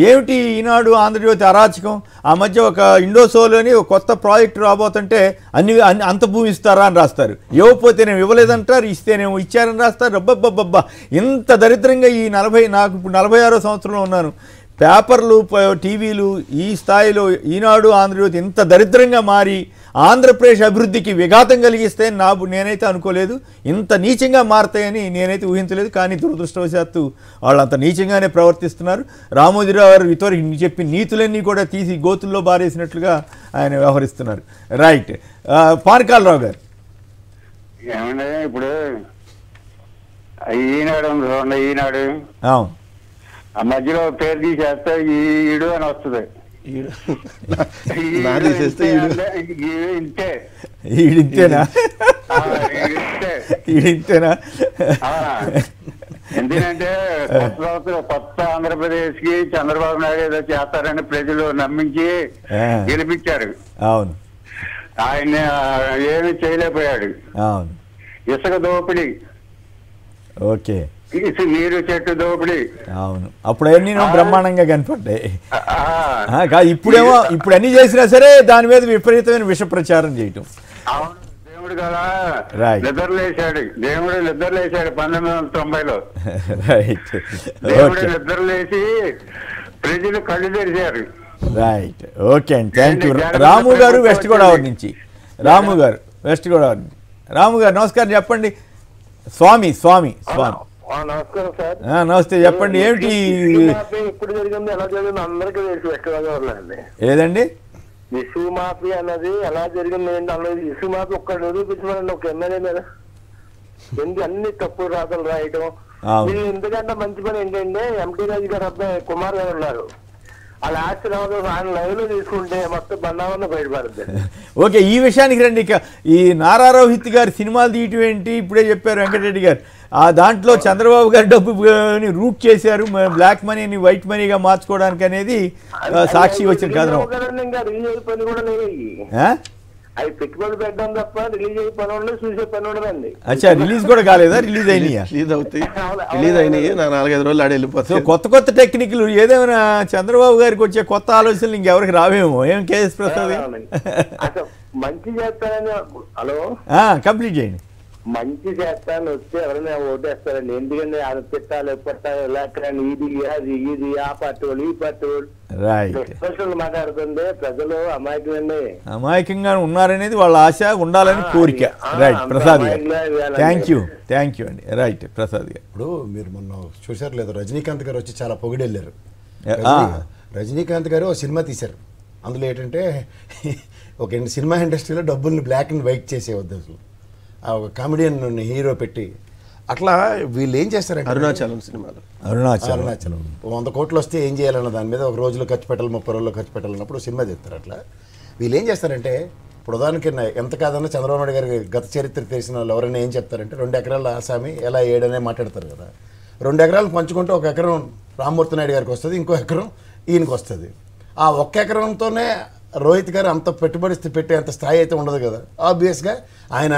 ఏమిటి ఈనాడు ఆంధ్రజ్యోతి అరాచకం. ఆ మధ్య ఒక ఇండోసోలోని ఒక కొత్త ప్రాజెక్టు రాబోతుంటే అంత భూమి ఇస్తారా అని రాస్తారు, ఇవ్వకపోతేనేమో ఇవ్వలేదంటారు, ఇస్తేనేమో ఇచ్చారని రాస్తారు. రబ్బబ్బబ్బబ్బా, ఇంత దరిద్రంగా ఈ నాకు ఇప్పుడు 46వ సంవత్సరంలో ఉన్నాను, పేపర్లు టీవీలు ఈ స్థాయిలో ఈనాడు ఆంధ్రజ్యోతి ఇంత దరిద్రంగా మారి ఆంధ్రప్రదేశ్ అభివృద్ధికి విఘాతం కలిగిస్తే నేనైతే అనుకోలేదు, ఇంత నీచంగా మారతాయని నేనైతే ఊహించలేదు. కానీ దురదృష్టవశాత్తు వాళ్ళు అంత నీచంగానే ప్రవర్తిస్తున్నారు. రామోజీరావు గారు ఇతవరకు చెప్పిన నీతులన్నీ కూడా తీసి గోతుల్లో బారేసినట్లుగా ఆయన వ్యవహరిస్తున్నారు. రైట్. పానకాలరావు గారు ఏమంటే ఇప్పుడు ఈనాడు అవును, ఆ మధ్యలో పేరు తీసేస్తే ఈడు అని వస్తుంది, ఇంతే ఈడింతేనా ఈడింతేనా. ఎందుకంటే కొత్త ఆంధ్రప్రదేశ్ కి చంద్రబాబు నాయుడు ఏదో చేస్తారని ప్రజలు నమ్మించి గెలిపించారు. అవును, ఆయన ఏమీ చేయలేకపోయాడు. అవును, ఇసుక దోపిడీ, ఓకే, నీరు చెట్టు దోపిడీ, అవును, అప్పుడు అన్నీ బ్రహ్మాండంగా కనపడ్డాయి. ఇప్పుడేమో ఇప్పుడు అన్ని చేసినా సరే దాని మీద విపరీతమైన విష ప్రచారం చేయటం. అవును, దేవుడు కదా నిద్రలేశాడు, దేవుడు నిద్రలేశాడు 1990లో. రైట్. దేవుడు నిద్రలేసి ప్రజలు కళ్ళు తెరిచారు. రైట్, ఓకే అండి, థ్యాంక్ యూ. రాము గారు వెస్ట్ గోదావరి నుంచి. రాము గారు వెస్ట్ గోదావరి. రాము గారు నమస్కారం, చెప్పండి. స్వామి. నమస్కారం సార్. నమస్తే, చెప్పండి. ఏమిటి ఎప్పుడు జరిగింది, ఎలా జరిగింది అందరికీ తెలుసు. ఎక్కడ ఏదండి ఇసు మాఫీ అన్నది ఎలా జరిగింది అన్నది, ఇసు మాఫీ ఒక్క నిరూపించమని ఒక ఎమ్మెల్యే మీద ఎందుకు అన్ని తప్పుడు రాతలు రాయటం. మీరు ఎందుకంటే మంచి పని ఏంటంటే ఎంటీ రాజు గారు అబ్బాయి కుమార్ గారు ఉన్నారు, వాళ్ళ ఆశీర్వాదం ఆయన లైవ్ లో తీసుకుంటే మొత్తం బండావన్న బయటపడుతుంది. ఓకే, ఈ విషయానికి రండి. ఇక ఈ నారా రోహిత్ గారి సినిమాలు తీయటం ఏంటి, ఇప్పుడే చెప్పారు వెంకటరెడ్డి గారు, ఆ దాంట్లో చంద్రబాబు గారు డబ్బుని రూట్ చేశారు, బ్లాక్ మనీని వైట్ మనీగా మార్చుకోవడానికి అనేది సాక్షి వచ్చిన కథనం. ఇంకా రిలీజ్ పని కూడా లేదు, అవి పెట్టుబడి పెట్టడం తప్ప రిలీజ్ అయ్యే పని ఉండదు, చూసే పని ఉండదండి. అచ్చా, రిలీజ్ కూడా కాలేదా? రిలీజ్ అయినాయా? రిలీజ్ అయినాయి, 4-5 రోజులు ఆడ వెళ్ళిపోతాయి. సో కొత్త టెక్నిక్లు ఏదేమైనా చంద్రబాబు గారికి వచ్చే కొత్త ఆలోచనలు ఇంకెవరికి రావేమో. ఏం కేఎస్ ప్రసాద్ మంచి చేస్తారని. హలో, కంప్లీట్ చేయండి. మంచి చేస్తాను వస్తే ఎవరైనా ఓటేస్తారండి. ఎందుకంటే అది తిట్టాలి పట్టాలి లేకపోతే ఇది ఆ పార్టీ వాళ్ళు ఈ పార్టీ వాళ్ళు రైట్ మాట్లాడుతుంటే ప్రజలు అమాయకండి, అమాయకంగా ఉన్నారనేది వాళ్ళ ఆశ, ఉండాలని కోరిక. రైట్ ప్రసాద్ గారు, థ్యాంక్ యూ అండి. రైట్ ప్రసాద్ గారు, ఇప్పుడు మీరు మొన్న చూసారు లేదు, రజనీకాంత్ గారు వచ్చి చాలా పొగిడెళ్ళారు. రజనీకాంత్ గారు ఒక సినిమా తీశారు. అందులో ఏంటంటే ఒక సినిమా ఇండస్ట్రీలో డబ్బుల్ని బ్లాక్ అండ్ వైట్ చేసేవద్దు అసలు, ఒక కామెడియన్ హీరో పెట్టి అట్లా వీళ్ళు ఏం చేస్తారంటే అరుణాచలం సినిమాలో అరుణాచలం 100 కోట్లు వస్తే ఏం చేయాలన్న దాని మీద ఒక రోజులో ఖర్చు పెట్టాలి, 30 రోజుల్లో ఖర్చు పెట్టాలన్నప్పుడు సినిమా చేస్తారు. అట్లా వీళ్ళు ఏం చేస్తారంటే ఇప్పుడు ఉదాహరణకి ఎంత కాదన్నా చంద్రబాబు నాయుడు గారికి గత చరిత్ర తెలిసిన వాళ్ళు ఎవరైనా ఏం చెప్తారంటే 2 ఎకరాల ఆసామి ఎలా ఏడనే మాట్లాడతారు కదా. 2 ఎకరాలు పంచుకుంటే 1 ఎకరం రామ్మూర్తి నాయుడు గారికి వస్తుంది, ఇంకో ఎకరం ఈయనకి వస్తుంది. ఆ 1 ఎకరంతోనే రోహిత్ గారు అంత పెట్టుబడి పెట్టే అంత స్థాయి అయితే ఉండదు కదా. ఆబ్వియస్గా ఆయన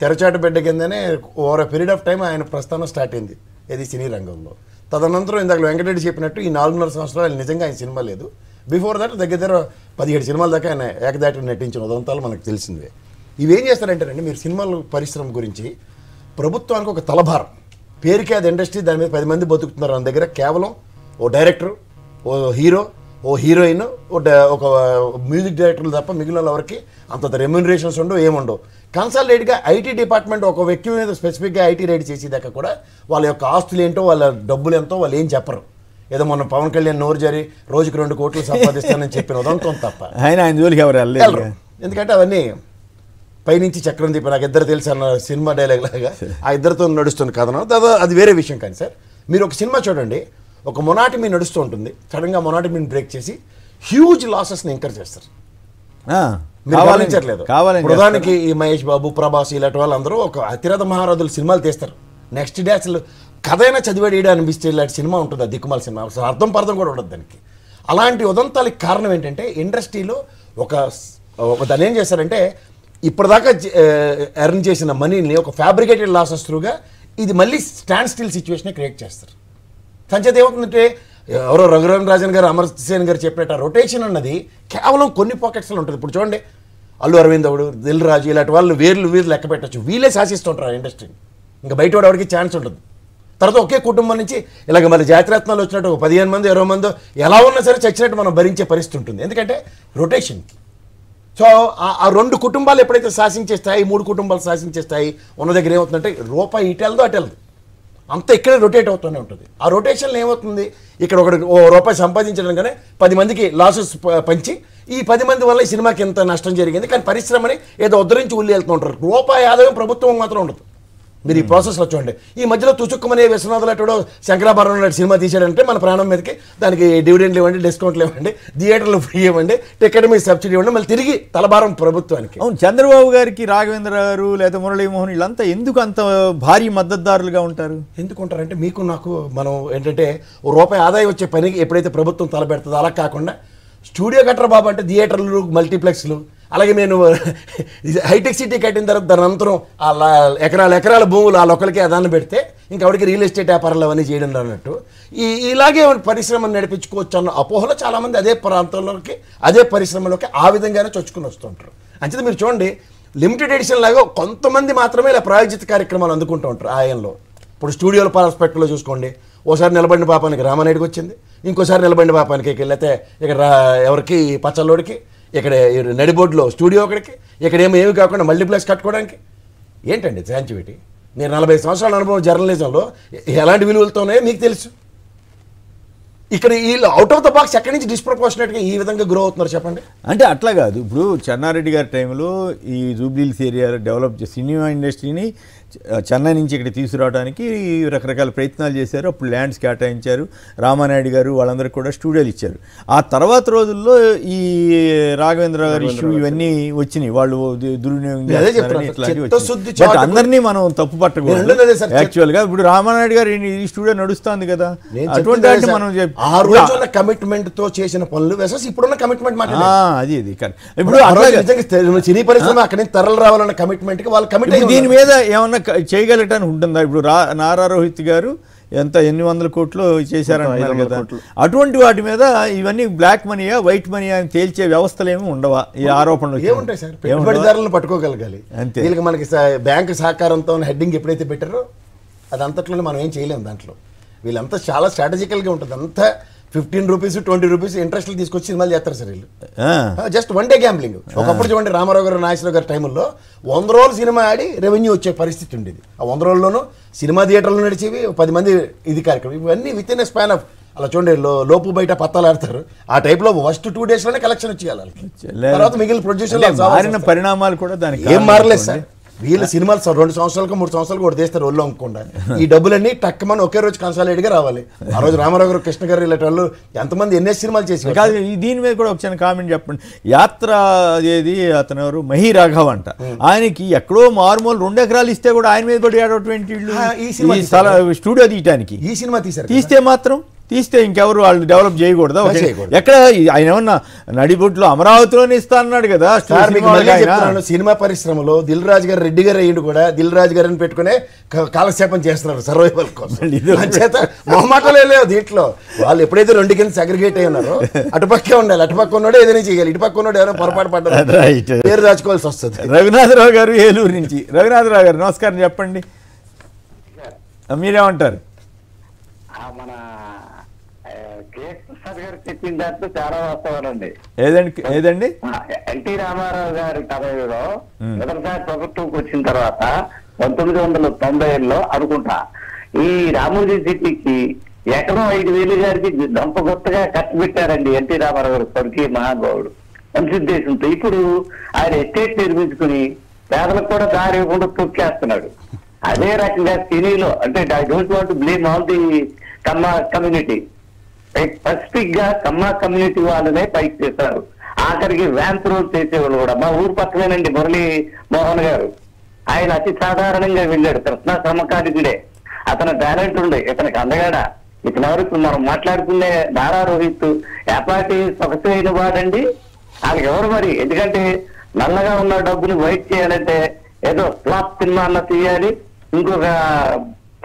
తెరచాటు బిడ్డ కిందనే ఓవర్ పీరియడ్ ఆఫ్ టైం ఆయన ప్రస్థానం స్టార్ట్ అయింది ఇది సినీ రంగంలో. తదనంతరం ఇందాక వెంకటరెడ్డి చెప్పినట్టు ఈ 4.5 సంవత్సరాలు నిజంగా ఆయన సినిమా లేదు. బిఫోర్ దట్ దగ్గర 17 సినిమాల దాకా ఆయన ఏకదాటి నటించిన ఉదంతాలు మనకు తెలిసిందే. ఇవేం చేస్తారంటేనండి, మీరు సినిమాల పరిశ్రమ గురించి ప్రభుత్వానికి ఒక తలభారం, పేరుకే అది ఇండస్ట్రీ, దాని మీద 10 మంది బతుకుతున్నారు. మన దగ్గర కేవలం ఓ డైరెక్టర్, ఓ హీరో, ఓ హీరోయిన్, ఒక మ్యూజిక్ డైరెక్టర్లు తప్ప మిగిలిన ఎవరికి అంత రెమ్యూనరేషన్స్ ఉండవు, ఏముండవు. కన్సల్టేట్గా ఐటీ డిపార్ట్మెంట్ ఒక వ్యక్తి మీద స్పెసిఫిక్గా ఐటీ రైడ్ చేసేదాకా కూడా వాళ్ళ యొక్క ఆస్తులు ఏంటో, వాళ్ళ డబ్బులు ఎంతో వాళ్ళు ఏం చెప్పరు. ఏదో మొన్న పవన్ కళ్యాణ్ నోరు జరి రోజుకి 2 కోట్లు సంపాదిస్తానని చెప్పిన ఉదంతం తప్ప ఆయన జోలికి ఎవరు వెళ్ళలేరు. ఎందుకంటే అవన్నీ పైనుంచి చక్రం దీప నాకు ఇద్దరు తెలుసు అన్న సినిమా డైలాగ్ లాగా ఆ ఇద్దరితో నడుస్తున్న కథనం, అది వేరే విషయం. కానీ సార్ మీరు ఒక సినిమా చూడండి, ఒక మొనాటమీ నడుస్తూ ఉంటుంది, సడన్గా మొనాటమీని బ్రేక్ చేసి హ్యూజ్ లాసెస్ని ఇంకర్ చేస్తారు. గమనించట్లేదు. ప్రధానికి ఈ మహేష్ బాబు, ప్రభాస్ ఇలాంటి వాళ్ళందరూ ఒక అతిరథ మహారాజులు సినిమాలు తీస్తారు. నెక్స్ట్ డే అసలు కథ అయినా చదివాడు అనిపిస్తే ఇలాంటి సినిమా ఉంటుంది, ఆ దిక్కుమాల సినిమా, అసలు అర్థం పర్థం కూడా ఉండదు దానికి. అలాంటి ఉదంతాలకు కారణం ఏంటంటే ఇండస్ట్రీలో దాన్ని ఏం చేస్తారంటే ఇప్పటిదాకా ఎర్న్ చేసిన మనీని ఒక ఫ్యాబ్రికేటెడ్ లాసెస్ త్రూగా ఇది మళ్ళీ స్టాండ్ స్టిల్ సిచ్యువేషన్ క్రియేట్ చేస్తారు. సంచేత ఏమవుతుందంటే ఎవరో రఘురామన్ రాజన్ గారు, అమర్ సేన్ గారు చెప్పినట్టు రొటేషన్ అన్నది కేవలం కొన్ని పాకెట్స్లో ఉంటుంది. ఇప్పుడు చూడండి అల్లు అరవింద్ అవుడు, దిల్ రాజు ఇలాంటి వాళ్ళు వీరు లెక్క పెట్టచ్చు, వీళ్ళే శాసిస్తుంటారు ఆ ఇండస్ట్రీని. ఇంకా బయట వాడు ఎవరికి ఛాన్స్ ఉంటుంది. తర్వాత ఒకే కుటుంబం నుంచి ఇలాగ మరి జాతిరత్నాలు వచ్చినట్టు ఒక 15 మంది 20 మంది ఎలా ఉన్నా సరే చచ్చినట్టు మనం భరించే పరిస్థితి ఉంటుంది. ఎందుకంటే రొటేషన్కి. సో ఆ 2 కుటుంబాలు ఎప్పుడైతే శాసించేస్తాయి, 3 కుటుంబాలు శాసించేస్తాయి, ఉన్న దగ్గర ఏమవుతుందంటే రూపాయి ఇటెళ్దో అటెళ్దు, అంతా ఇక్కడే రొటేట్ అవుతూనే ఉంటుంది. ఆ రొటేషన్లో ఏమవుతుంది, ఇక్కడ ఓ రూపాయి సంపాదించడం కానీ 10 మందికి లాసెస్ పంచి ఈ 10 మంది వల్ల ఈ సినిమాకి ఎంత నష్టం జరిగింది. కానీ పరిశ్రమని ఏదో ఉద్ధరించి ఉల్లి వెళ్తూ ఉంటారు. రూపాయి ఆదాయం ప్రభుత్వం మాత్రం ఉండదు. మీరు ఈ ప్రాసెస్లో చూడండి. ఈ మధ్యలో తుచుక్కుమనే విశ్వనాథుడు శంకరాభరణం లాంటి సినిమా తీశాడంటే మన ప్రాణం మీదకి దానికి డివిడెండ్లు ఇవ్వండి, డిస్కౌంట్లు ఇవ్వండి, థియేటర్లు ఫ్రీ ఇవ్వండి, టికెట్ మీద సబ్సిడీ ఇవ్వండి, మళ్ళీ తిరిగి తలభారం ప్రభుత్వానికి. అవును, చంద్రబాబు గారికి రాఘవేంద్ర గారు లేదా మురళీమోహన్ వీళ్ళంతా ఎందుకు అంత భారీ మద్దతుదారులుగా ఉంటారు? ఎందుకు ఉంటారంటే మీకు నాకు మనం ఏంటంటే ఓ రూపాయి ఆదాయం వచ్చే పనికి ఎప్పుడైతే ప్రభుత్వం తలపెడుతుందో అలా కాకుండా స్టూడియో కట్టరా బాబు అంటే థియేటర్లు, మల్టీప్లెక్స్లు, అలాగే నేను హైటెక్ సిటీ కట్టిన తర్వాత దాని అనంతరం ఎకరాల భూములు ఆ లోకలకి అదాన్ని పెడితే ఇంకెవరికి రియల్ ఎస్టేట్ వ్యాపారాలు అవన్నీ చేయడం అన్నట్టు ఇలాగే పరిశ్రమను నడిపించుకోవచ్చు అన్న అపోహలో చాలామంది అదే ప్రాంతంలోకి అదే పరిశ్రమలోకి ఆ విధంగానే చొచ్చుకుని వస్తుంటారు. అంచేత మీరు చూడండి లిమిటెడ్ ఎడిషన్ లాగా కొంతమంది మాత్రమే ఇలా ప్రాయోజిత కార్యక్రమాలు అందుకుంటూ ఉంటారు ఆయనలో. ఇప్పుడు స్టూడియోల ప్రాస్పెక్ట్లో చూసుకోండి, ఓసారి నిలబడిన పాపానికి రామానాయుడికి వచ్చింది, ఇంకోసారి నిలబడిన పాపానికి లేకపోతే ఇక్కడ ఎవరికి పచ్చల్లోడికి, ఇక్కడ నడిబోర్డులో స్టూడియో ఒకడికి, ఇక్కడేమో ఏమి కాకుండా మల్టీప్లెక్స్ కట్టుకోవడానికి. ఏంటండి శాంచివిటీ? నేను 40 సంవత్సరాల అనుభవం జర్నలిజంలో ఎలాంటి విలువలతోనే మీకు తెలుసు. ఇక్కడ వీళ్ళు అవుట్ ఆఫ్ ద బాక్స్ ఎక్కడి నుంచి డిస్ప్రపోర్షనేట్గా ఈ విధంగా గ్రో అవుతున్నారు చెప్పండి. అంటే అట్లా కాదు, ఇప్పుడు చెన్నారెడ్డి గారి టైంలో ఈ జూబ్లీహిల్స్ ఏరియా డెవలప్ సినిమా ఇండస్ట్రీని చెన్నై నుంచి ఇక్కడ తీసుకురావడానికి రకరకాల ప్రయత్నాలు చేశారు. అప్పుడు ల్యాండ్స్ కేటాయించారు, రామానాయుడు గారు వాళ్ళందరికీ కూడా స్టూడియోలు ఇచ్చారు. ఆ తర్వాత రోజుల్లో ఈ రాఘవేంద్ర గారి ఇష్యూ ఇవన్నీ వచ్చినాయి, వాళ్ళు దుర్వినియోగం చేస్తారని ఇట్లాంటివి వచ్చినాయి. బట్ అందరినీ మనం తప్పు పట్టకూడదు. యాక్చువల్గా ఇప్పుడు రామానాయుడు గారు ఈ స్టూడియో నడుస్తుంది కదా, అటువంటి అంటే మనం ఆ రోజున కమిట్మెంట్ తో చేసిన పనులు ఇప్పుడున్న కమిట్మెంట్ అది ఇప్పుడు సినీ పరిశ్రమ అక్కడి నుంచి తరలి రావాలన్న కమిట్మెంట్ కి వాళ్ళు కమిట్. దీని మీద ఏమన్నా చేయగలగటానికి ఉంటుందా? ఇప్పుడు నారా రోహిత్ గారు ఎంత 800 కోట్లు చేశారంటున్నారు కదా. అటువంటి వాటి మీద ఇవన్నీ బ్లాక్ మనీయా వైట్ మనీయా అని తేల్చే వ్యవస్థలు ఏమి ఉండవా? ఈ ఆరోపణలు ఏముంటాయి సార్? పెట్టుబడిదారులను పట్టుకోగలగాలి అంతే. వీళ్ళకి మనకి బ్యాంకు సహకారంతో హెడ్డింగ్ ఎప్పుడైతే పెట్టారో అది అంతట్లోనే మనం ఏం చేయలేము. దాంట్లో వీళ్ళంతా చాలా స్ట్రాటజికల్గా ఉంటుంది. అంతా 15 రూపీస్ 20 రూపీస్ ఇంట్రెస్ట్లు తీసుకొచ్చి సినిమాలు చేస్తారు సార్ వీళ్ళు. Just one day gambling. ఒకప్పుడు చూడండి రామారావు గారు నాగేశ్వరరావు గారి టైంలో 100 రోజులు సినిమా ఆడి రెవెన్యూ వచ్చే పరిస్థితి ఉండేది. ఆ 100 రోజుల్లోనూ సినిమా థియేటర్లు నడిచేవి 10 మంది ఇది కార్యక్రమం. ఇవన్నీ with in a span of అలా చూడండి లోపు బయట పత్తాలు ఆడతారు. ఆ టైప్లో ఫస్ట్ 2 డేస్లోనే కలెక్షన్ వచ్చేయాలి. తర్వాత మిగిలిన ప్రొడ్యూసర్లు పరిణామాలు కూడా దానికి ఏం మారలేదు సార్. వీళ్ళ సినిమాలు 2 సంవత్సరాలకు 3 సంవత్సరాలకు కూడా తీస్తారు ఒళ్ళు అమ్ముకుండా. ఈ డబ్బులన్నీ టక్కమని ఒకే రోజు కన్సాలిడేట్గా రావాలి. ఆ రోజు రామారావు గారు కృష్ణ గారు ఇలాంటి వాళ్ళు ఎంతమంది ఎన్ని సినిమాలు చేసి కాదు. దీని మీద కూడా ఒక చిన్న కామెంట్ చెప్పండి. యాత్ర ఏది అతను ఎవరు మహి రాఘవ్ అంట, ఆయనకి ఎక్కడో మారుమూలు 2 ఎకరాలు ఇస్తే కూడా ఆయన మీద పడి ఆడటువంటి స్టూడియో తీయటానికి ఈ సినిమా తీశారు. తీస్తే ఇంకెవరు వాళ్ళు డెవలప్ చేయకూడదా? ఎక్కడ ఆయన ఏమన్నా నడిబొట్లో అమరావతిలోనే ఇస్తా అన్నాడు కదా. సినిమా పరిశ్రమలో దిల్ రాజు గారు రెడ్డి గారు అయ్యిండు కూడా దిల్ రాజు గారిని పెట్టుకునే కాలక్షేపం చేస్తున్నారు సర్వైవల్ కోసం. చేత మొహమాటలే లేవు దీంట్లో. వాళ్ళు ఎప్పుడైతే 2 కింద సెగ్రిగేట్ అయి ఉన్నారో అటుపక్కే ఉండాలి. అటుపక్క ఉన్నాడు ఏదైనా చేయాలి, ఇటుపక్క ఉన్నాడు ఎవరైనా పొరపాటు పడ్డారు పేరు దాచుకోవాల్సి వస్తుంది. రఘునాథరావు గారు ఏలూరు నుంచి. రఘునాథరావు గారు నమస్కారం, చెప్పండి మీరేమంటారు? మన ప్రసాద్ గారు చెప్పిన దాంట్లో చాలా వాస్తవాలండి. ఏదండి ఎన్టీ రామారావు గారి టైంలో మొదటిసారి ప్రభుత్వంకి వచ్చిన తర్వాత 1990లో అనుకుంటా ఈ రామోజీ సిటీకి ఎకరం 5,000 గారికి దంప కొత్తగా ఖర్చు పెట్టారండి ఎన్టీ రామారావు గారు, స్వర్గీయ మహానుభావుడు. మంచి ఉద్దేశంతో ఇప్పుడు ఆయన ఎస్టేట్ నిర్మించుకుని పేదలకు కూడా దారి ఇవ్వకుండా తొక్కేస్తున్నాడు. అదే రకంగా సినీలో అంటే I don't want blame all the community, specific గా కమ్మా కమ్యూనిటీ వాళ్ళనే పైకి చేశారు. ఆఖరికి వ్యాన్స్ రోడ్ చేసేవాళ్ళు కూడా మా ఊరు పక్కనేనండి మురళీ మోహన్ గారు. ఆయన అతి సాధారణంగా వెళ్ళాడు. కృష్ణా సమకాలికుడే, అతని టాలెంట్ ఉండే, ఇతనికి అందగాడ. ఇతని వరకు మనం మాట్లాడుకునే నారా రోహిత్ ఏపాటి సొగసైన వాడండి. వాళ్ళకి ఎవరు మరి? ఎందుకంటే నల్లగా ఉన్న డబ్బుని వైట్ చేయాలంటే ఏదో ఫ్లాప్ సినిమా అన్న తీయాలి, ఇంకొక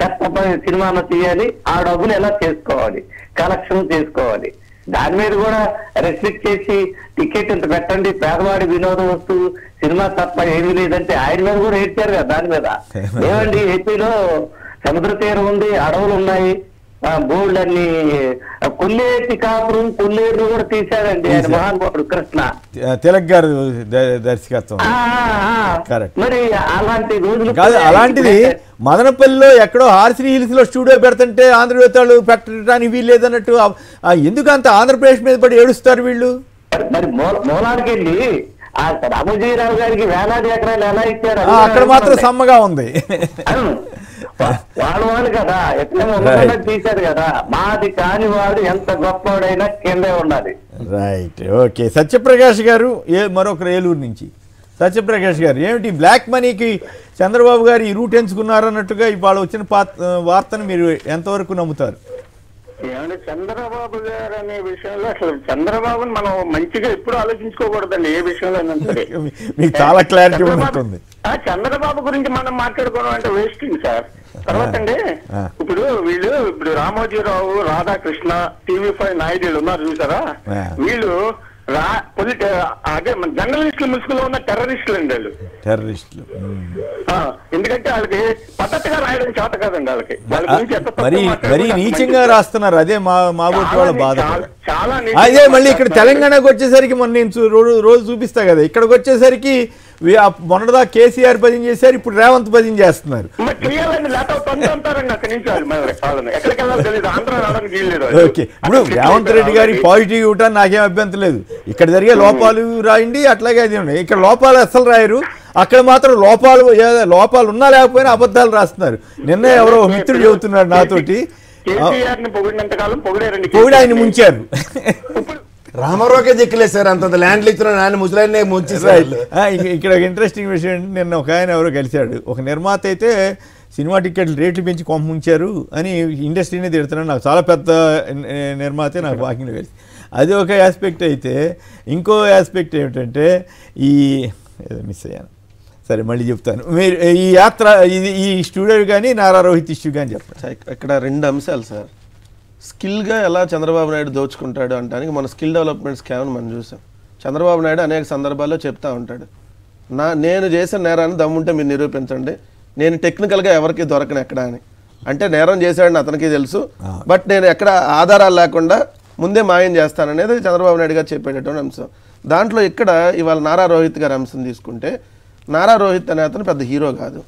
చెత్త సినిమా అన్న తీయాలి. ఆ డబ్బులు ఎలా చేసుకోవాలి, కలెక్షన్ చేసుకోవాలి. దాని మీద కూడా రెస్ట్రిక్ట్ చేసి టికెట్ ఇంత పెట్టండి, పేదవాడి వినోద వస్తువు సినిమా తప్ప ఏమీ లేదంటే ఆయన మీద కూడా ఏడ్చారు కదా. దాని మీద ఏమండి, ఏపీలో సముద్ర తీరం ఉంది, అడవులు ఉన్నాయి, బోల్డ్ అన్ని కొల్లేటి కాపురం కొల్లేరు కూడా తీశాడండి ఆయన మహానుభావుడు కృష్ణ తిలక్ గారు దర్శకత్వం. మరి అలాంటి రోజులు కాదు, అలాంటిది మదనపల్లిలో ఎక్కడో హార్సిరీ హిల్స్ లో స్టూడియో పెడుతుంటే ఆంధ్రప్రదేశ్ వాళ్ళు పెట్టడానికి వీలు లేదన్నట్టు ఎందుకంత ఆంధ్రప్రదేశ్ మీద పడి ఏడుస్తారు వీళ్ళు? మరి మూలానికి వెళ్ళి ఆ రామోజీరావు గారికి వేలాది ఎకరాలు ఎలా ఇచ్చారు? అక్కడ మాత్రం సమ్మగా ఉంది. వాళ్ళు కదా ఎట్లా తీశారు కదా. మాది కాని వాడు ఎంత గొప్పవాడైనా కిందే ఉండాలి. Right, okay. సత్యప్రకాష్ గారు మరొకరు ఏలూరు నుంచి. సత్యప్రకాష్ గారు, ఏమిటి బ్లాక్ మనీకి చంద్రబాబు గారు ఈ రూట్ ఎంచుకున్నారన్నట్టుగా ఇవాళ వచ్చిన వార్తను మీరు ఎంతవరకు నమ్ముతారు? ఏమంటే చంద్రబాబు గారు అనే విషయంలో అసలు చంద్రబాబుని మనం మంచిగా ఎప్పుడు ఆలోచించుకోకూడదండి ఏ విషయంలో. మీకు చాలా క్లారిటీ ఉంటుంది. చంద్రబాబు గురించి మనం మాట్లాడుకోవడం అంటే వేస్టింగ్ సార్. తర్వాత అండి ఇప్పుడు రామోజీరావు, రాధాకృష్ణ, TV5 నాయుడు ఉన్నారు చూసారా, వీళ్ళు అదే మన జర్నలిస్టుల ముసుగులో ఉన్న టెర్రరిస్టులు అండి వాళ్ళు. టెర్రరిస్టులు ఎందుకంటే వాళ్ళకి పద్ధతిగా రాయడం చేత కదండి. వాళ్ళకి మరీ నీచంగా రాస్తున్నారు. అదే మా బోటి వాళ్ళ బాధ. చాలా అదే మళ్ళీ ఇక్కడ తెలంగాణకు వచ్చేసరికి మొన్న నేను రోజు చూపిస్తా కదా, ఇక్కడికి వచ్చేసరికి మొన్నదా కేసీఆర్ భజన చేశారు, ఇప్పుడు రేవంత్ భజన చేస్తున్నారు. ఓకే, ఇప్పుడు రేవంత్ రెడ్డి గారి పాజిటివ్ ఇవ్వటానికి నాకేం అభ్యంతరం లేదు. ఇక్కడ జరిగే లోపాలు రాయండి, అట్లాగే అది ఉన్నాయి. ఇక్కడ లోపాలు అస్సలు రాయరు, అక్కడ మాత్రం లోపాలు ఉన్నా లేకపోయినా అబద్ధాలు రాస్తున్నారు. నిన్న ఎవరో మిత్రుడు చెబుతున్నాడు నాతోటి, పొగిడి ఆయన ముంచారు. రామారావుకే దిక్కులేదు సార్, అంత ల్యాండ్లు ఇచ్చిన ఆయన ముసలాయనే ముంచేసారు. ఇక్కడ ఒక ఇంట్రెస్టింగ్ విషయం ఏంటి, నిన్న ఒక ఆయన ఎవరో కలిశాడు. ఒక నిర్మాత అయితే సినిమా టికెట్లు రేట్లు పెంచి కొంప ముంచారు అని ఇండస్ట్రీనే తిడుతున్నాడు. నాకు చాలా పెద్ద నిర్మాతే నాకు వాకింగ్లో కలిసి. అది ఒక ఆస్పెక్ట్ అయితే, ఇంకో ఆస్పెక్ట్ ఏమిటంటే మిస్ అయ్యాను. సరే మళ్ళీ చెప్తాను. మీరు ఈ యాత్ర ఈ స్టూడియో కానీ నారా రోహిత్ ఇష్యూ కానీ చెప్పండి. ఇక్కడ 2 అంశాలు సార్. స్కిల్గా ఎలా చంద్రబాబు నాయుడు దోచుకుంటాడు అంటానికి మన స్కిల్ డెవలప్మెంట్ స్కామ్ మనం చూసాం. చంద్రబాబు నాయుడు అనేక సందర్భాల్లో చెప్తా ఉంటాడు, నేను చేసిన నేరాన్ని దమ్ముంటే మీరు నిరూపించండి, నేను టెక్నికల్గా ఎవరికి దొరకను ఎక్కడ అని. అంటే నేరం చేశాడని అతనికి తెలుసు, బట్ నేను ఎక్కడ ఆధారాలు లేకుండా ముందే మాయం చేస్తాననేది చంద్రబాబు నాయుడు గారు చెప్పేటటువంటి అంశం. దాంట్లో ఇక్కడ ఇవాళ నారా రోహిత్ గారి అంశం తీసుకుంటే, నారా రోహిత్ అనే అతను పెద్ద హీరో కాదు.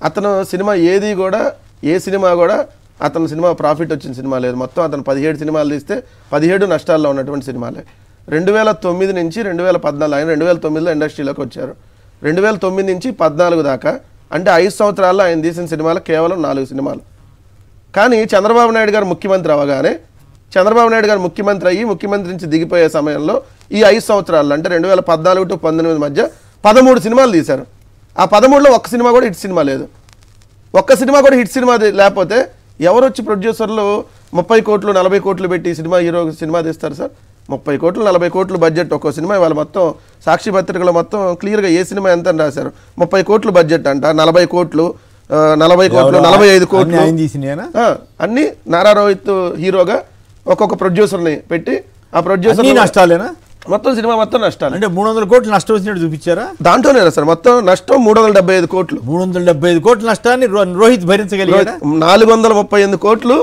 అతను సినిమా ఏది కూడా, ఏ సినిమా కూడా అతను సినిమా ప్రాఫిట్ వచ్చిన సినిమా లేదు. మొత్తం అతను 17 సినిమాలు తీస్తే 17 నష్టాల్లో ఉన్నటువంటి సినిమాలే. 2009 నుంచి 2014, ఆయన 2009లో ఇండస్ట్రీలోకి వచ్చారు. 2009 నుంచి 14 దాకా అంటే 5 సంవత్సరాల్లో ఆయన తీసిన సినిమాలు కేవలం 4 సినిమాలు. కానీ చంద్రబాబు నాయుడు గారు ముఖ్యమంత్రి అవ్వగానే, చంద్రబాబు నాయుడు గారు ముఖ్యమంత్రి అయ్యి ముఖ్యమంత్రి నుంచి దిగిపోయే సమయంలో ఈ 5 సంవత్సరాల్లో అంటే 2014 to 2019 మధ్య 13 సినిమాలు తీశారు. ఆ 13లో ఒక్క సినిమా కూడా హిట్ సినిమా లేదు. ఒక్క సినిమా కూడా హిట్ సినిమా లేకపోతే ఎవరు వచ్చి ప్రొడ్యూసర్లు 30 కోట్లు 40 కోట్లు పెట్టి సినిమా హీరో సినిమా తీస్తారు సార్? 30 కోట్లు 40 కోట్లు బడ్జెట్ ఒక్కో సినిమా. ఇవాళ మొత్తం సాక్షి పత్రికలో మొత్తం క్లియర్గా ఏ సినిమా ఎంత అని రాశారు. 30 కోట్లు బడ్జెట్ అంట, 40 కోట్లు 40 కోట్లు 45 కోట్లు అన్ని నారా రోహిత్ హీరోగా ఒక్కొక్క ప్రొడ్యూసర్ని పెట్టి, ఆ ప్రొడ్యూసర్ నష్టాలేనా? మొత్తం సినిమా మొత్తం నష్టాలు. అంటే 300 కోట్లు నష్టం వచ్చినట్టు చూపించారా? దాంట్లోనే సార్ మొత్తం నష్టం 375 కోట్లు. 375 కోట్ల నష్టాన్ని రోహిత్ భరించగలిగాడా? 438 కోట్లు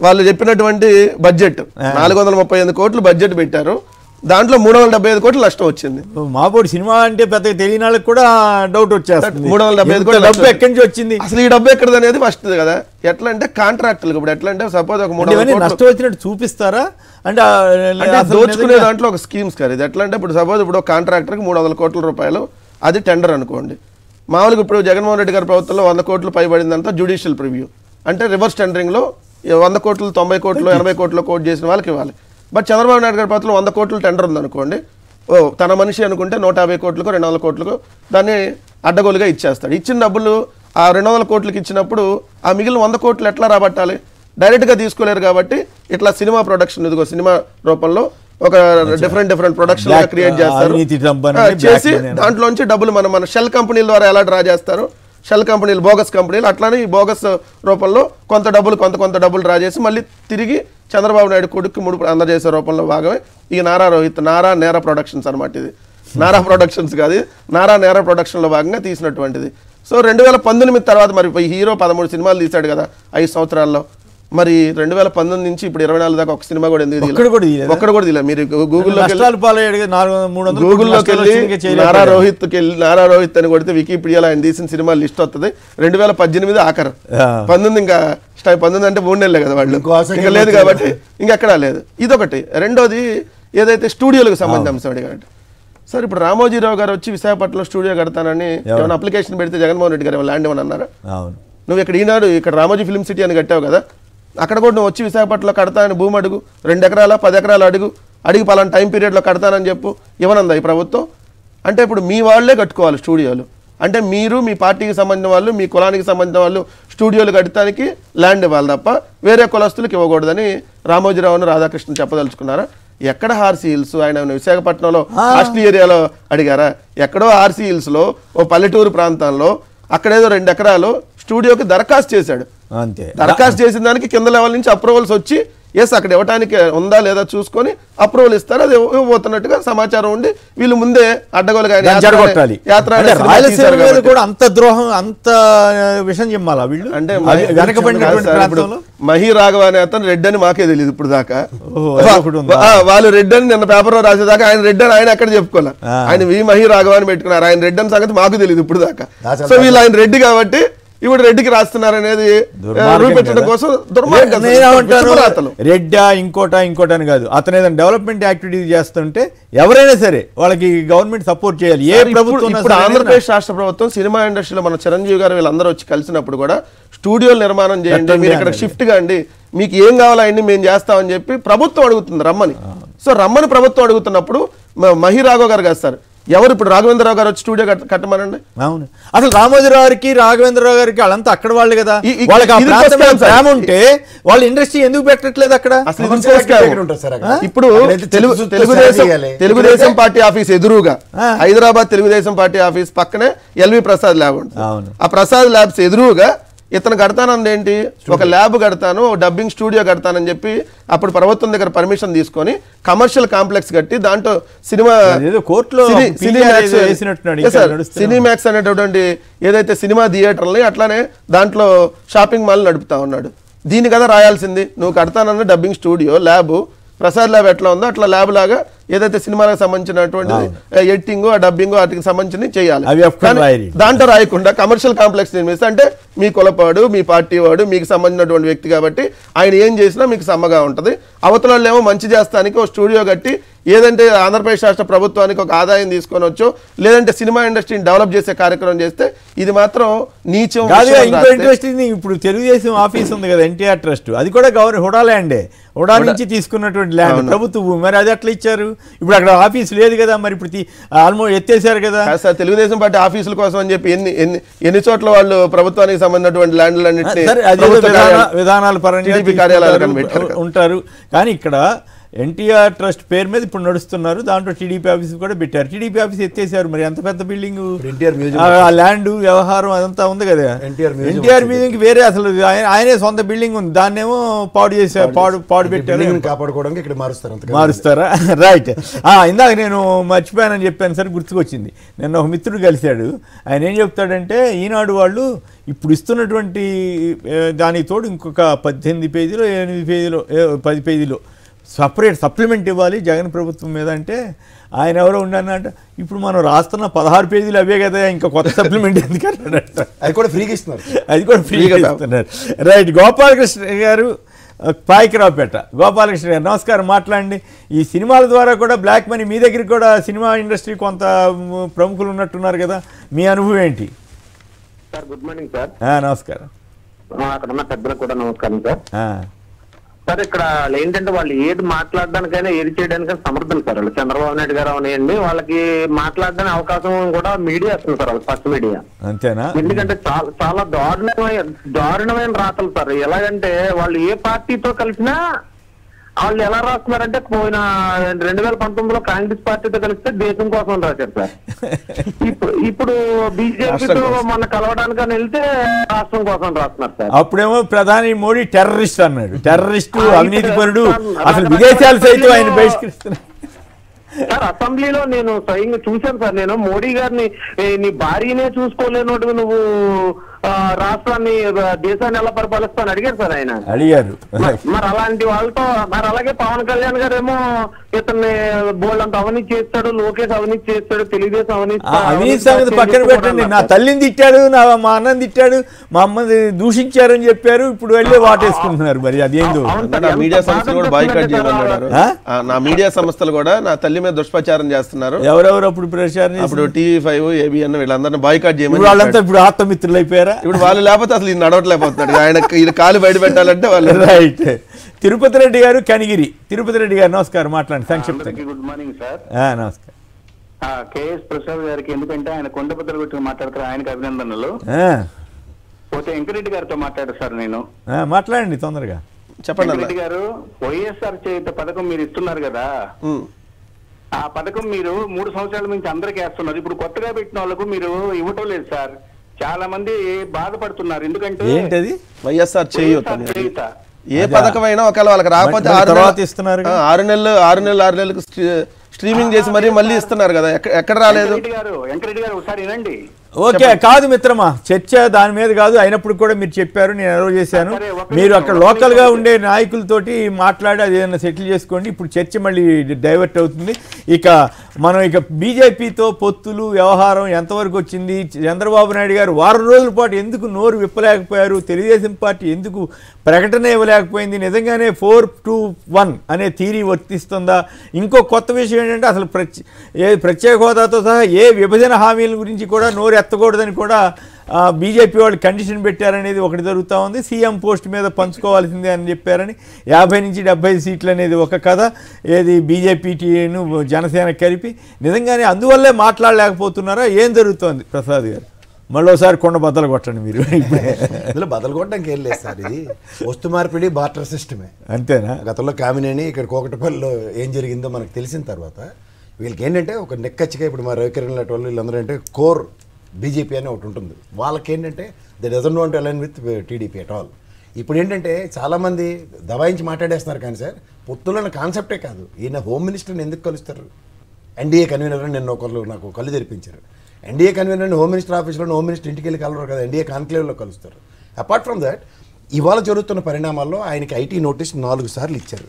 వాళ్ళు చెప్పినటువంటి బడ్జెట్. 438 కోట్లు బడ్జెట్ పెట్టారు. దాంట్లో 375 కోట్లు నష్టం వచ్చింది. మాబోడి సినిమా అంటే పెద్దగా తెలియని వాళ్ళకి కూడా డౌట్ వచ్చేస్తుంది. 375 కోట్లు డబ్బు ఎక్కడి నుంచి వచ్చింది? అసలు ఈ డబ్బు ఎక్కడది అనేది ఫస్ట్ కదా. ఎట్లా అంటే కాంట్రాక్టులు. ఇప్పుడు ఎట్లా అంటే సపోజ్ ఒక 300 నష్టం వచ్చినట్టు చూపిస్తారా? అంటే దోచుకునే దాంట్లో ఒక స్కీమ్స్ కాదు ఇది. ఎట్లా అంటే ఇప్పుడు సపోజ్ ఇప్పుడు కాంట్రాక్టర్కి 300 కోట్ల రూపాయలు అది టెండర్ అనుకోండి. మామూలుగా ఇప్పుడు జగన్మోహన్ రెడ్డి గారి ప్రభుత్వంలో 100 కోట్లు పైబడిందంతా జ్యుడిషియల్ ప్రివ్యూ అంటే రివర్స్ టెండరింగ్లో 100 కోట్లు 90 కోట్లు 80 కోట్లు కోట్ చేసిన వాళ్ళకి ఇవ్వాలి. బట్ చంద్రబాబు నాయుడు గారి ప్రభుత్వంలో 100 కోట్ల టెండర్ ఉందనుకోండి, తన మనిషి అనుకుంటే 150 కోట్లకు 200 కోట్లకు దాన్ని అడ్డగోలుగా ఇచ్చేస్తాడు. ఇచ్చిన డబ్బులు ఆ 200 కోట్లకి ఇచ్చినప్పుడు ఆ మిగిలిన 100 కోట్లు ఎట్లా రాబట్టాలి? డైరెక్ట్గా తీసుకోలేరు. కాబట్టి ఇట్లా సినిమా ప్రొడక్షన్, ఇదిగో సినిమా రూపంలో ఒక డిఫరెంట్ ప్రొడక్షన్ క్రియేట్ చేస్తారు. చేసి దాంట్లోంచి డబ్బులు మన షెల్ కంపెనీల ద్వారా ఎలా డ్రా చేస్తారు, షెల్ కంపెనీలు బోగస్ కంపెనీలు, అట్లానే ఈ బోగస్ రూపంలో కొంత డబ్బులు డ్రా చేసి మళ్ళీ తిరిగి చంద్రబాబు నాయుడు కొడుకు ముడుపు అందజేసే రూపంలో భాగమే ఈ నారా రోహిత్ నారా నేర ప్రొడక్షన్స్ అనమాట. ఇది నారా ప్రొడక్షన్స్ కాదు, నారా నేర ప్రొడక్షన్లో భాగంగా తీసినటువంటిది. సో 2019 తర్వాత మరి హీరో 13 సినిమాలు తీశాడు కదా 5 సంవత్సరాల్లో. మరి 2019 నుంచి ఇప్పుడు 24 దాకా ఒక సినిమా కూడా ఎందుకు ఒక్కడు కూడా తీయలేదు. మీరు గూగుల్లోకి వెళ్ళి నారా రోహిత్ అని కొడితే వికీపీడియాలో ఆయన తీసిన సినిమా లిస్ట్ వస్తుంది. 2018 ఆఖరు, 19 ఇంకా 19 అంటే 3 నెలలే కదా వాళ్ళు, ఇంకా లేదు కాబట్టి ఇంకెక్కడా లేదు. ఇదొకటి. రెండోది ఏదైతే స్టూడియోలకు సంబంధించిన అంశం అడిగాడు సార్. ఇప్పుడు రామోజీరావు గారు వచ్చి విశాఖపట్నంలో స్టూడియో కడతానని ఏమైనా అప్లికేషన్ పెడితే జగన్మోహన్ రెడ్డి గారు ల్యాండ్ ఏమని అన్నారా? నువ్వు ఇక్కడ ఈనాడు ఇక్కడ రామోజీ ఫిల్మ్ సిటీ అని కట్టావు కదా, అక్కడ కూడా నువ్వు వచ్చి విశాఖపట్నంలో కడతానని భూమి అడుగు, 2 ఎకరాల 10 ఎకరాలు అడిగి పలానా టైం పీరియడ్లో కడతానని చెప్పు, ఇవ్వనందా ఈ ప్రభుత్వం? అంటే ఇప్పుడు మీ వాళ్ళే కట్టుకోవాలి స్టూడియోలు. అంటే మీరు మీ పార్టీకి సంబంధించిన వాళ్ళు, మీ కులానికి సంబంధించిన వాళ్ళు స్టూడియోలు కట్టడానికి ల్యాండ్ ఇవ్వాలి తప్ప వేరే కులస్తులకు ఇవ్వకూడదని రామోజీరావును రాధాకృష్ణ చెప్పదలుచుకున్నారా? ఎక్కడ ఆర్సీ హిల్స్? ఆయన విశాఖపట్నంలో హాస్టల్ ఏరియాలో అడిగారా? ఎక్కడో ఆర్సీ హిల్స్లో ఓ పల్లెటూరు ప్రాంతంలో అక్కడేదో 2 ఎకరాలు స్టూడియోకి దరఖాస్తు చేశాడు. అంతే. దరఖాస్తు చేసిన దానికి కింద లెవెల్ నుంచి అప్రూవల్స్ వచ్చి ఎస్ అక్కడ ఇవ్వడానికి ఉందా లేదా చూసుకొని అప్రూవల్ ఇస్తారు. అది ఇవ్వబోతున్నట్టుగా సమాచారం ఉండి వీళ్ళు ముందే అడ్డగోలుగా కూడా అంత ద్రోహం అంత విషయం చెప్పాలా వీళ్ళు? అంటే మహి రాఘవ అనే అతను రెడ్డి అని మాకే తెలియదు ఇప్పుడు దాకా. వాళ్ళు రెడ్డి అని నిన్న పేపర్లో రాసేదాకా ఆయన రెడ్డి అని ఆయన ఎక్కడ చెప్పుకోలే. ఆయన వి మహి రాఘవ అని పెట్టుకున్నారు. ఆయన రెడ్డి అని సంగతి మాకు తెలియదు ఇప్పుడు దాకా. సో వీళ్ళు ఆయన రెడ్డి కాబట్టి ఇప్పుడు రెడ్డికి రాస్తున్నారనేది రూపెట్టడం కోసం రెడ్డా ఇంకోటా అని కాదు. అతను ఏదైనా డెవలప్మెంట్ యాక్టివిటీస్ చేస్తుంటే ఎవరైనా సరే వాళ్ళకి గవర్నమెంట్ సపోర్ట్ చేయాలి. ఏ ప్రభుత్వం ఇప్పుడు ఆంధ్రప్రదేశ్ రాష్ట్ర ప్రభుత్వం సినిమా ఇండస్ట్రీలో మన చిరంజీవి గారు వీళ్ళందరూ వచ్చి కలిసినప్పుడు కూడా స్టూడియోలు నిర్మాణం చేయండి, మీరు ఇక్కడ షిఫ్ట్ కాండి, మీకు ఏం కావాలండి మేము చేస్తామని చెప్పి ప్రభుత్వం అడుగుతుంది రమ్మని. సో రమ్మని ప్రభుత్వం అడుగుతున్నప్పుడు మహి రాఘవ్ గారు కాదు సార్, ఎవరు ఇప్పుడు రాఘవేంద్రరావు గారు వచ్చి స్టూడియో కట్టమనండి. అవును, అసలు రామోజీరావు గారికి రాఘవేంద్రరావు గారికి వాళ్ళంతా అక్కడ వాళ్ళు కదా, ఈ- వాళ్ళకి ఆ ఇది ప్రాంతం first మీద time, sir. ప్రేమ ఉంటే వాళ్ళ ఇండస్ట్రీ ఎందుకు పెట్టట్లేదు అక్కడ? అసలు ఇది సమస్య first time. ఎక్కడ ఉంటుంది సార్ అక్కడ? ఇప్పుడు అక్కడైతే చెత్త తెలుగుదేశం చేయాలి. తెలుగుదేశం పార్టీ ఆఫీస్ ఎదురుగా హైదరాబాద్ తెలుగుదేశం పార్టీ ఆఫీస్ పక్కనే ఎల్వి ప్రసాద్ ల్యాబ్ ఉంటుంది. అవును. ఆ ప్రసాద్ ల్యాబ్స్ ఎదురుగా ఇతను కడతానంది ఏంటి, ఒక ల్యాబ్ కడతాను, డబ్బింగ్ స్టూడియో కడతానని చెప్పి అప్పుడు ప్రభుత్వం దగ్గర పర్మిషన్ తీసుకొని కమర్షియల్ కాంప్లెక్స్ కట్టి దాంట్లో సినిమా అదేదో కోర్టులో వేసినట్టున్నాడు, ఇంకా నడుస్తున్నాడు. సినీమాక్స్ అనేటటువంటి ఏదైతే సినిమా థియేటర్ని అట్లానే దాంట్లో షాపింగ్ మాల్ నడుపుతా ఉన్నాడు. దీని కదా రాయాల్సింది, నువ్వు కడతానన్న dubbing studio lab Prasad lab ఎట్లా ఉందో అట్లా ల్యాబ్ లాగా ఏదైతే సినిమాలకు సంబంధించినటువంటి ఎడిటింగ్ ఆ డబ్బింగ్ వాటికి సంబంధించి చేయాలి. దాంట్లో రాయకుండా కమర్షియల్ కాంప్లెక్స్ నిర్మిస్తే అంటే మీ కులపాడు, మీ పార్టీ వాడు, మీకు సంబంధించినటువంటి వ్యక్తి కాబట్టి ఆయన ఏం చేసినా మీకు సమ్మగా ఉంటుంది. అవతల వాళ్ళేమో మంచి చేస్తానికి ఒక స్టూడియో కట్టి ఏదంటే ఆంధ్రప్రదేశ్ రాష్ట్ర ప్రభుత్వానికి ఒక ఆదాయం తీసుకొని వచ్చో లేదంటే సినిమా ఇండస్ట్రీని డెవలప్ చేసే కార్యక్రమం చేస్తే ఇది మాత్రం నీచం. ఇంకో ఇంట్రెస్టింగ్, ఇప్పుడు తెలుగుదేశం ఆఫీస్ ఉంది కదా ఎన్టీఆర్ ట్రస్ట్, అది కూడా హుడా ల్యాండే, హుడా నుంచి తీసుకున్నటువంటి ల్యాండ్, ప్రభుత్వ భూమి. మరి అది ఎట్లా ఇచ్చారు? ఇప్పుడు అక్కడ ఆఫీస్ లేదు కదా, మరి ఇప్పుడు ఆల్మోస్ట్ ఎత్తేసారు కదా. సార్ తెలుగుదేశం పార్టీ ఆఫీసుల కోసం అని చెప్పి ఎన్ని చోట్ల వాళ్ళు ప్రభుత్వానికి సంబంధించినటువంటి ల్యాండ్లన్నింటినీ విధానాల పరంగా ఉంటారు. కానీ ఇక్కడ ఎన్టీఆర్ ట్రస్ట్ పేరు మీద ఇప్పుడు నడుస్తున్నారు, దాంట్లో టీడీపీ ఆఫీస్ కూడా పెట్టారు. టీడీపీ ఆఫీస్ ఎత్తేసారు, మరి ఎంత పెద్ద బిల్డింగ్, ఆ ల్యాండ్ వ్యవహారం అదంతా ఉంది కదా. ఎన్టీఆర్ మ్యూజియం వేరే అసలు ఆయనే సొంత బిల్డింగ్ ఉంది, దాన్నేమో పాడు చేశారు, పాడు పెట్టారు. కాపాడుకోవడానికి ఇక్కడ మారుస్తారా? రైట్. ఇందాక నేను మర్చిపోయానని చెప్పాను సార్, గుర్తుకొచ్చింది. నిన్న ఒక మిత్రుడు కలిశాడు, ఆయన ఏం చెప్తాడంటే ఈనాడు వాళ్ళు ఇప్పుడు ఇస్తున్నటువంటి దానికి తోడు ఇంకొక 18 పేజీలో 8 పేజీలో 10 పేజీలో సపరేట్ సప్లిమెంట్ ఇవ్వాలి జగన్ ప్రభుత్వం మీద. అంటే ఆయన ఎవరో ఉండన్నట, ఇప్పుడు మనం రాస్తున్న 16 పేజీలు అవే కదా, ఇంకా కొత్త సప్లిమెంట్ ఎందుకన్నాడట. అది కూడా ఫ్రీగా ఇస్తున్నారు, అది కూడా ఫ్రీగా ఇస్తున్నారు. రైట్. గోపాలకృష్ణ గారు పాయకరావుపేట. గోపాలకృష్ణ గారు నమస్కారం, మాట్లాడండి. ఈ సినిమాల ద్వారా కూడా బ్లాక్ మనీ, మీ దగ్గరికి కూడా సినిమా ఇండస్ట్రీ కొంత ప్రముఖులు ఉన్నట్టున్నారు కదా, మీ అనుభవం ఏంటి? Sir good morning sir. నమస్కారం. అక్కడ ఉన్న పెద్దలకు కూడా నమస్కారం సార్. సార్ ఇక్కడ ఏంటంటే వాళ్ళు ఏది మాట్లాడడానికైనా ఏది చేయడానికైనా సమర్థం సార్. వాళ్ళు చంద్రబాబు నాయుడు గారు అవనండి, వాళ్ళకి మాట్లాడడానికి అవకాశం కూడా మీడియా వస్తుంది సార్, వాళ్ళకి ఫస్ట్ మీడియా. అంతేనా? ఎందుకంటే చాలా దారుణమైన రాతలు సార్. ఎలాగంటే వాళ్ళు ఏ పార్టీతో కలిసినా వాళ్ళు ఎలా రాస్తున్నారంటే పోయిన 2019లో కాంగ్రెస్ పార్టీతో కలిస్తే దేశం కోసం రాశారు సార్. ఇప్పుడు బీజేపీతో మన కలవడానికని వెళ్తే రాష్ట్రం కోసం రాస్తున్నారు సార్. అప్పుడేమో ప్రధాని మోడీ టెర్రరిస్ట్ అన్నాడు, టెర్రరిస్టు, అవినీతి పరుడు, అసలు విదేశాలు సైతం ఆయన బహిష్కరిస్తున్నారు సార్. అసెంబ్లీలో నేను స్వయంగా చూశాను సార్. నేను మోడీ గారిని నీ భార్యనే చూసుకోలేనోడు నువ్వు రాష్ట్రాన్ని దేశాన్ని ఎలా పరిపాలిస్తాను అడిగారు సార్ ఆయన. అడిగారు. మరి అలాంటి వాళ్ళతో మరి అలాగే పవన్ కళ్యాణ్ గారు ఏమో ఇతన్ని బోల్డ్ అవినీతి చేస్తాడు, లోకేష్ అవినీతి చేస్తాడు, తెలుగుదేశం అవినీతి సంగతి పక్కన పెట్టండి. నా తల్లిని తిట్టాడు, మా అన్నని తిట్టాడు, మా అమ్మని దూషించారని చెప్పారు, ఇప్పుడు వెళ్ళి వాటేసుకుంటున్నారు. మరి అదేందో మీడియా సంస్థలు కూడా బాయ్కాట్ చేయమన్నారు. నా మీడియా సంస్థలు కూడా నా తల్లి మీద దుష్ప్రచారం చేస్తున్నారు. ఎవరెవరు అప్పుడు ప్రచారం? అప్పుడు TV5 ABN వీళ్ళందరినీ బాయ్కాట్ చేయమని. వాళ్ళంతా ఇప్పుడు ఆత్మమిత్రులు అయిపోయారా? ఇప్పుడు వాళ్ళు లేకపోతే అసలు ఇది నడవట్లేకపోతున్నాడు, ఆయన ఇది కాలు బయట పెట్టాలంటే వాళ్ళు. రైట్. తిరుపతి రెడ్డి గారు కనిగిరి. తిరుపతి రెడ్డి గారు నమస్కారం, మాట్లాడండి సంక్షిప్తంగా. Good morning sir. నమస్కారం. KS ప్రసాద్ గారికి, ఎందుకంటే ఆయన కొండపత్రుల గురించి మాట్లాడతారు, ఆయనకి అభినందనలు. పోతే వెంకరెడ్డి గారితో మాట్లాడారు సార్ నేను. మాట్లాడండి తొందరగా చెప్పండి. వెంకరెడ్డి గారు, వైఎస్ఆర్ చేయుత పథకం మీరు ఇస్తున్నారు కదా, ఆ పథకం మీరు 3 సంవత్సరాల నుంచి అందరికీ వేస్తున్నారు. ఇప్పుడు కొత్తగా పెట్టిన వాళ్ళకు మీరు ఇవ్వటం లేదు సార్. చాలా మంది బాధపడుతున్నారు. ఎందుకంటే ఏంటది వైఎస్ఆర్ చేయూత, ఏ పథకమైనా ఒకవేళ వాళ్ళకి రాకపోతే 6 నెలలకు స్ట్రీమింగ్ చేసి మళ్ళీ ఇస్తున్నారు కదా, ఎక్కడ రాలేదు. వెంకరెడ్డి గారు ఒకసారి వినండి. ఓకే, కాదు మిత్రమా, చర్చ దాని మీద కాదు. అయినప్పుడు కూడా మీరు చెప్పారు, నేను అలౌ చేశాను. మీరు అక్కడ లోకల్ గా ఉండే నాయకులతోటి మాట్లాడి అది ఏదైనా సెటిల్ చేసుకోండి. ఇప్పుడు చర్చ మళ్ళీ డైవర్ట్ అవుతుంది. మనం బీజేపీతో పొత్తులు వ్యవహారం ఎంతవరకు వచ్చింది? చంద్రబాబు నాయుడు గారు వారం రోజుల పాటు ఎందుకు నోరు విప్పలేకపోయారు? తెలుగుదేశం పార్టీ ఎందుకు ప్రకటన ఇవ్వలేకపోయింది? నిజంగానే 4-2-1 అనే థీరీ వర్తిస్తుందా? ఇంకో కొత్త విషయం ఏంటంటే అసలు ప్రత్యేక హోదాతో సహా ఏ విభజన హామీల గురించి కూడా నోరు ఎత్తకూడదని కూడా బీజేపీ వాళ్ళు కండిషన్ పెట్టారనేది ఒకటి జరుగుతూ ఉంది. సీఎం పోస్ట్ మీద పంచుకోవాల్సిందే అని చెప్పారని 50 నుంచి 70 సీట్లు అనేది ఒక కథ. ఏది బీజేపీను జనసేన కలిపి నిజంగానే అందువల్లే మాట్లాడలేకపోతున్నారా? ఏం జరుగుతోంది ప్రసాద్ గారు? మళ్ళీసారి కొండ బద్దలు కొట్టండి మీరు. ఇందులో బద్దలు కొట్టడానికి ఏం లేదు సార్, ఇది వస్తు మార్పిడి బార్టర్ సిస్టమే. అంతేనా? గతంలో కామినేని ఇక్కడ కోకటపల్లిలో ఏం జరిగిందో మనకు తెలిసిన తర్వాత వీళ్ళకి ఏంటంటే ఒక నెక్కచ్చిగా ఇప్పుడు మా రవికిరణ్ లాంటి వాళ్ళు వీళ్ళందరూ అంటే కోర్ బీజేపీ అని ఒకటి ఉంటుంది. వాళ్ళకి ఏంటంటే they doesn't want to align with TDP at all. ఇప్పుడు ఏంటంటే చాలామంది దబాయించి మాట్లాడేస్తున్నారు కానీ సార్ పొత్తులన్న కాన్సెప్టే కాదు. ఈయన హోమ్ మినిస్టర్ని ఎందుకు కలుస్తారు? ఎన్డీఏ కన్వీనర్ అని నిన్న ఒకళ్ళు నాకు కళ్ళు తెరిపించారు. ఎన్డీఏ కన్వీనర్ హోమ్ మినిస్టర్ ఆఫీస్లో హోమ్ మినిస్టర్ ఇంటికి వెళ్ళి కలవరు కదా, ఎన్డీఏ కాన్క్లేవ్లో కలుస్తారు. అపార్ట్ ఫ్రమ్ దట్ ఇవాళ జరుగుతున్న పరిణామాల్లో ఆయనకి ఐటీ నోటీస్ 4 సార్లు ఇచ్చారు.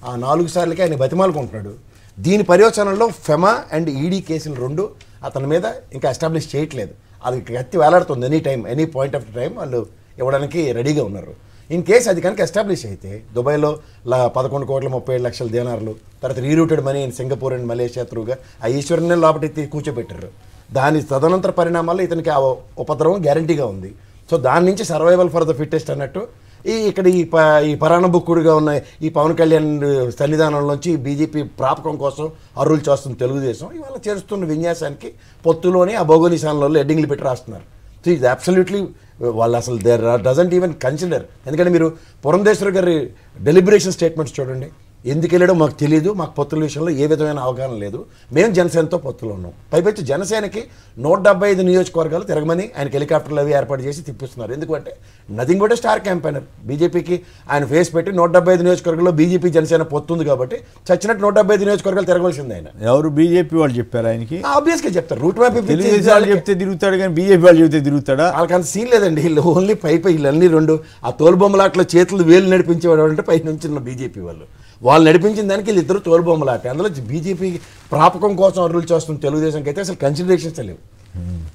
ఆ 4 సార్లకి ఆయన బతిమాలుకుంటున్నాడు. దీని పర్యవసానంలో ఫెమా అండ్ ఈడీ కేసులు 2 అతని మీద ఇంకా ఎస్టాబ్లిష్ చేయట్లేదు. అది కత్తి వేలాడుతుంది. Any time any point of time వాళ్ళు ఇవ్వడానికి రెడీగా ఉన్నారు. ఇన్ కేసు అది కనుక ఎస్టాబ్లిష్ అయితే దుబాయ్లో 11,37,00,000 దీనార్లు, తర్వాత rerouted money in Singapore and Malaysia త్రూగా ఆ ఈశ్వరుని లోపటి కూర్చోబెట్టారు. దాని తదనంతర పరిణామాల్లో ఇతనికి ఆ ఉపద్రవం గ్యారంటీగా ఉంది. సో దాని నుంచి సర్వైవల్ ఫర్ ద ఫిట్టెస్ట్ అన్నట్టు ఇక్కడ ఈ పరాణబుక్కుడుగా ఉన్న ఈ పవన్ కళ్యాణ్ సన్నిధానంలోంచి బీజేపీ ప్రాపకం కోసం అర్రులు చేస్తున్న తెలుగుదేశం ఇవాళ చేస్తున్న విన్యాసానికి పొత్తులోనే ఆ భౌగోళిశాలలో హెడ్డింగ్లు పెట్టి రాస్తున్నారు. సో ఇది అబ్సల్యూట్లీ వాళ్ళు అసలు దేర్ డజంట్ ఈవెన్ కన్సిడర్. ఎందుకంటే మీరు పురంధేశ్వరి గారి డెలిబరేషన్ స్టేట్మెంట్స్ చూడండి. ఎందుకు వెళ్ళాడో మాకు తెలియదు, మాకు పొత్తుల విషయంలో ఏ విధమైన అవగాహన లేదు, మేము జనసేనతో పొత్తులో ఉన్నాం. పైపెచ్చి జనసేనకి 175 నియోజకవర్గాలు తిరగమని ఆయనకి హెలికాప్టర్లు అవి ఏర్పాటు చేసి తిప్పిస్తున్నారు. ఎందుకంటే నథింగ్ బట్ స్టార్ క్యాంపెయినర్. బీజేపీకి ఆయన ఫేస్ పెట్టి 175 నియోజకవర్గాల్లో బీజేపీ జనసేన పొత్తుంది కాబట్టి చచ్చినట్టు 175 నియోజకవర్గాలు తిరగవలసింది ఆయన. ఎవరు బీజేపీ వాళ్ళు చెప్పారు ఆయనకి? ఆబ్వియస్గా చెప్తారు. రూట్ మ్యాప్ చెప్తే తిరుగుతాడు కానీ బీజేపీ వాళ్ళు చెప్తే తిరుగుతాడా? వాళ్ళకి అంత సీన్ లేదండి. వీళ్ళు ఓన్లీ వీళ్ళన్నీ 2 ఆ తోలుబొమ్మలాట్లో చేతులు వేలు నడిపించేవాడు అంటే పై నుంచి బీజేపీ వాళ్ళు నడిపించిన దానికి వీళ్ళిద్దరు తోలుబొమ్మలాట. అందులో బీజేపీ ప్రాపకం కోసం అర్రులు చేస్తున్న తెలుగుదేశంకి అయితే అసలు కన్సిడరేషన్స్ లేవు.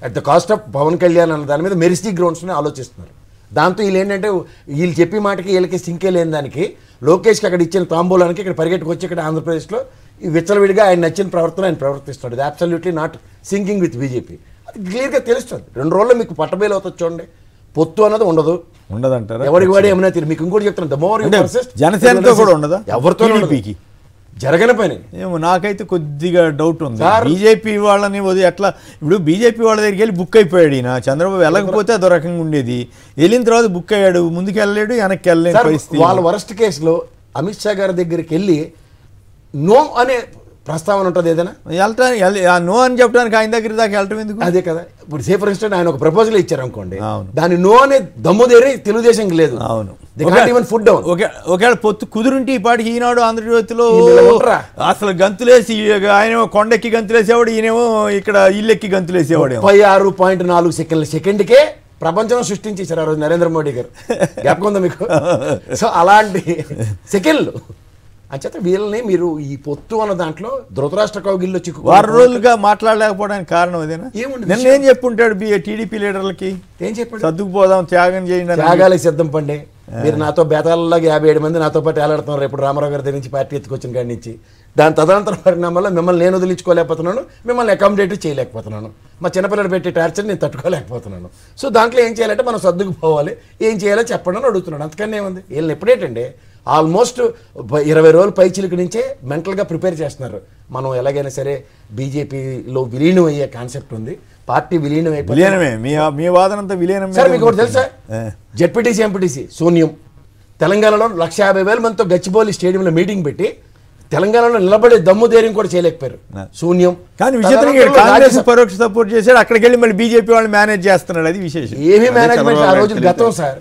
At the cost of Pawan Kalyan అన్న దాని మీద మెరిసీ గ్రౌండ్స్ని ఆలోచిస్తున్నారు. దాంతో వీళ్ళు ఏంటంటే వీళ్ళు చెప్పి మాటకి వీళ్ళకి సింకే లేని దానికి లోకేష్కి అక్కడ ఇచ్చిన తాంబూలానికి ఇక్కడ పరిగెట్టుకొచ్చి ఇక్కడ ఆంధ్రప్రదేశ్లో ఈ విచ్చలవిడిగా ఆయన నచ్చిన ప్రవర్తన ఆయన ప్రవర్తిస్తాడు. ఇది absolutely not sinking with BJP. అది క్లియర్గా తెలుస్తుంది. 2 రోజుల్లో మీకు పట్టబేలు అవుతుంది. చూడండి, పొత్తు అన్నది ఉండదంటారా? ఎవరికి వాడి ఏమైనా మీకు ఇంకోటి చెప్తాను, ద మోర్ జనసేనతో కూడా ఉండదా? ఎవరితో జరగని పని ఏమో నాకైతే కొద్దిగా డౌట్ ఉంది. బీజేపీ వాళ్ళని ఎట్లా ఇప్పుడు బీజేపీ వాళ్ళ దగ్గరికి వెళ్ళి బుక్ అయిపోయాడు. ఈయన చంద్రబాబు వెళ్ళకపోతే అదో రకంగా ఉండేది. వెళ్ళిన తర్వాత బుక్ అయ్యాడు, ముందుకు వెళ్ళలేడు, వెనక్కి వెళ్ళలేని పరిస్థితి. వాళ్ళ వరస్ట్ కేసులో అమిత్ షా గారి దగ్గరికి వెళ్ళి నో అనే ప్రస్తావన ఉంటుంది. ఏదైనా నో అని చెప్పడానికి ఆయన దగ్గర దాకా వెళ్ళటం ఎందుకు? అదే కదా. ఇప్పుడు సే ఫర్ ఇన్స్టెంట్ ఆయన ఒక ప్రపోజల్ ఇచ్చారు అనుకోండి, దాని నో అనే దమ్ముదేరే తెలుగుదేశంకి లేదు. అవును, ఫుడ్ డౌన్. ఒకవేళ పొత్తు కుదురుంటే ఈ పాటికి ఈనాడు ఆంధ్రజ్యోతిలో అసలు గంతులేసి ఆయన కొండెక్కి గంతులేసేవాడు, ఈయనేమో ఇక్కడ ఇల్లెక్కి గంతులేసేవాడు. 36.4 సెకండ్కే ప్రపంచం సృష్టించేశారు ఆ రోజు నరేంద్ర మోడీ గారు. జ్ఞాపకం ఉందా మీకు? సో అలాంటి సెకండ్లు అంచేత వీళ్ళని మీరు ఈ పొత్తు అన్న దాంట్లో ధృతరాష్ట్ర కౌగిల్లో చిక్కు 6 రోజులుగా మాట్లాడలేకపోవడానికి కారణం అదేనా? నిన్న ఏం చెప్పుంటాడు టీడీపీ లీడర్లకి? ఏం చెప్పాడు? సర్దుకుపోదాం, త్యాగం చేయండి, త్యాగాలకు సిద్ధం పండి. మీరు నాతో బేతాలలాగా 57 మంది నాతో పాటు ఏలాడుతున్నారు. ఇప్పుడు రామారావు గారి దగ్గర నుంచి పార్టీ ఎత్తుకొచ్చిన కాడి నుంచి దాని తదనంతర పరిణామాల్లో మిమ్మల్ని నేను వదిలించుకోలేకపోతున్నాను, మిమ్మల్ని అకామిడేట్ చేయలేకపోతున్నాను, మా చిన్నపిల్లలు పెట్టే టార్చర్ నేను తట్టుకోలేకపోతున్నాను. సో దాంట్లో ఏం చేయాలంటే మనం సర్దుకుపోవాలి, ఏం చేయాలో చెప్పండి అని అడుగుతున్నాడు. అంతకన్నా ఏముంది? వీళ్ళని ఎప్పుడేటండి ఆల్మోస్ట్ 20 రోజులు పైచిలుకు నుంచే మెంటల్గా ప్రిపేర్ చేస్తున్నారు. మనం ఎలాగైనా సరే బీజేపీలో విలీనం అయ్యే కాన్సెప్ట్ ఉంది. పార్టీ విలీనం అయిపోయింది. మీ వాదనంతా విలీనం. సార్ మీకు ఒకటి తెలుసా? జెడ్పీటీసీ ఎంపీటీసీ శూన్యం. తెలంగాణలో 150,000 మందితో గచ్చిబౌలి స్టేడియంలో మీటింగ్ పెట్టి తెలంగాణలో నిలబడే దమ్ము ధైర్యం కూడా చేయలేకపోయారు. శూన్యం. కానీ విచిత్రంగా కాంగ్రెస్ పరోక్ష సపోర్ట్ చేశాడు, అక్కడికి వెళ్ళి మళ్ళీ బీజేపీ వాళ్ళు మేనేజ్ చేస్తున్నాడు. అది విశేషం. ఏమీ మేనేజ్మెంట్ ఆ రోజు గతం సార్,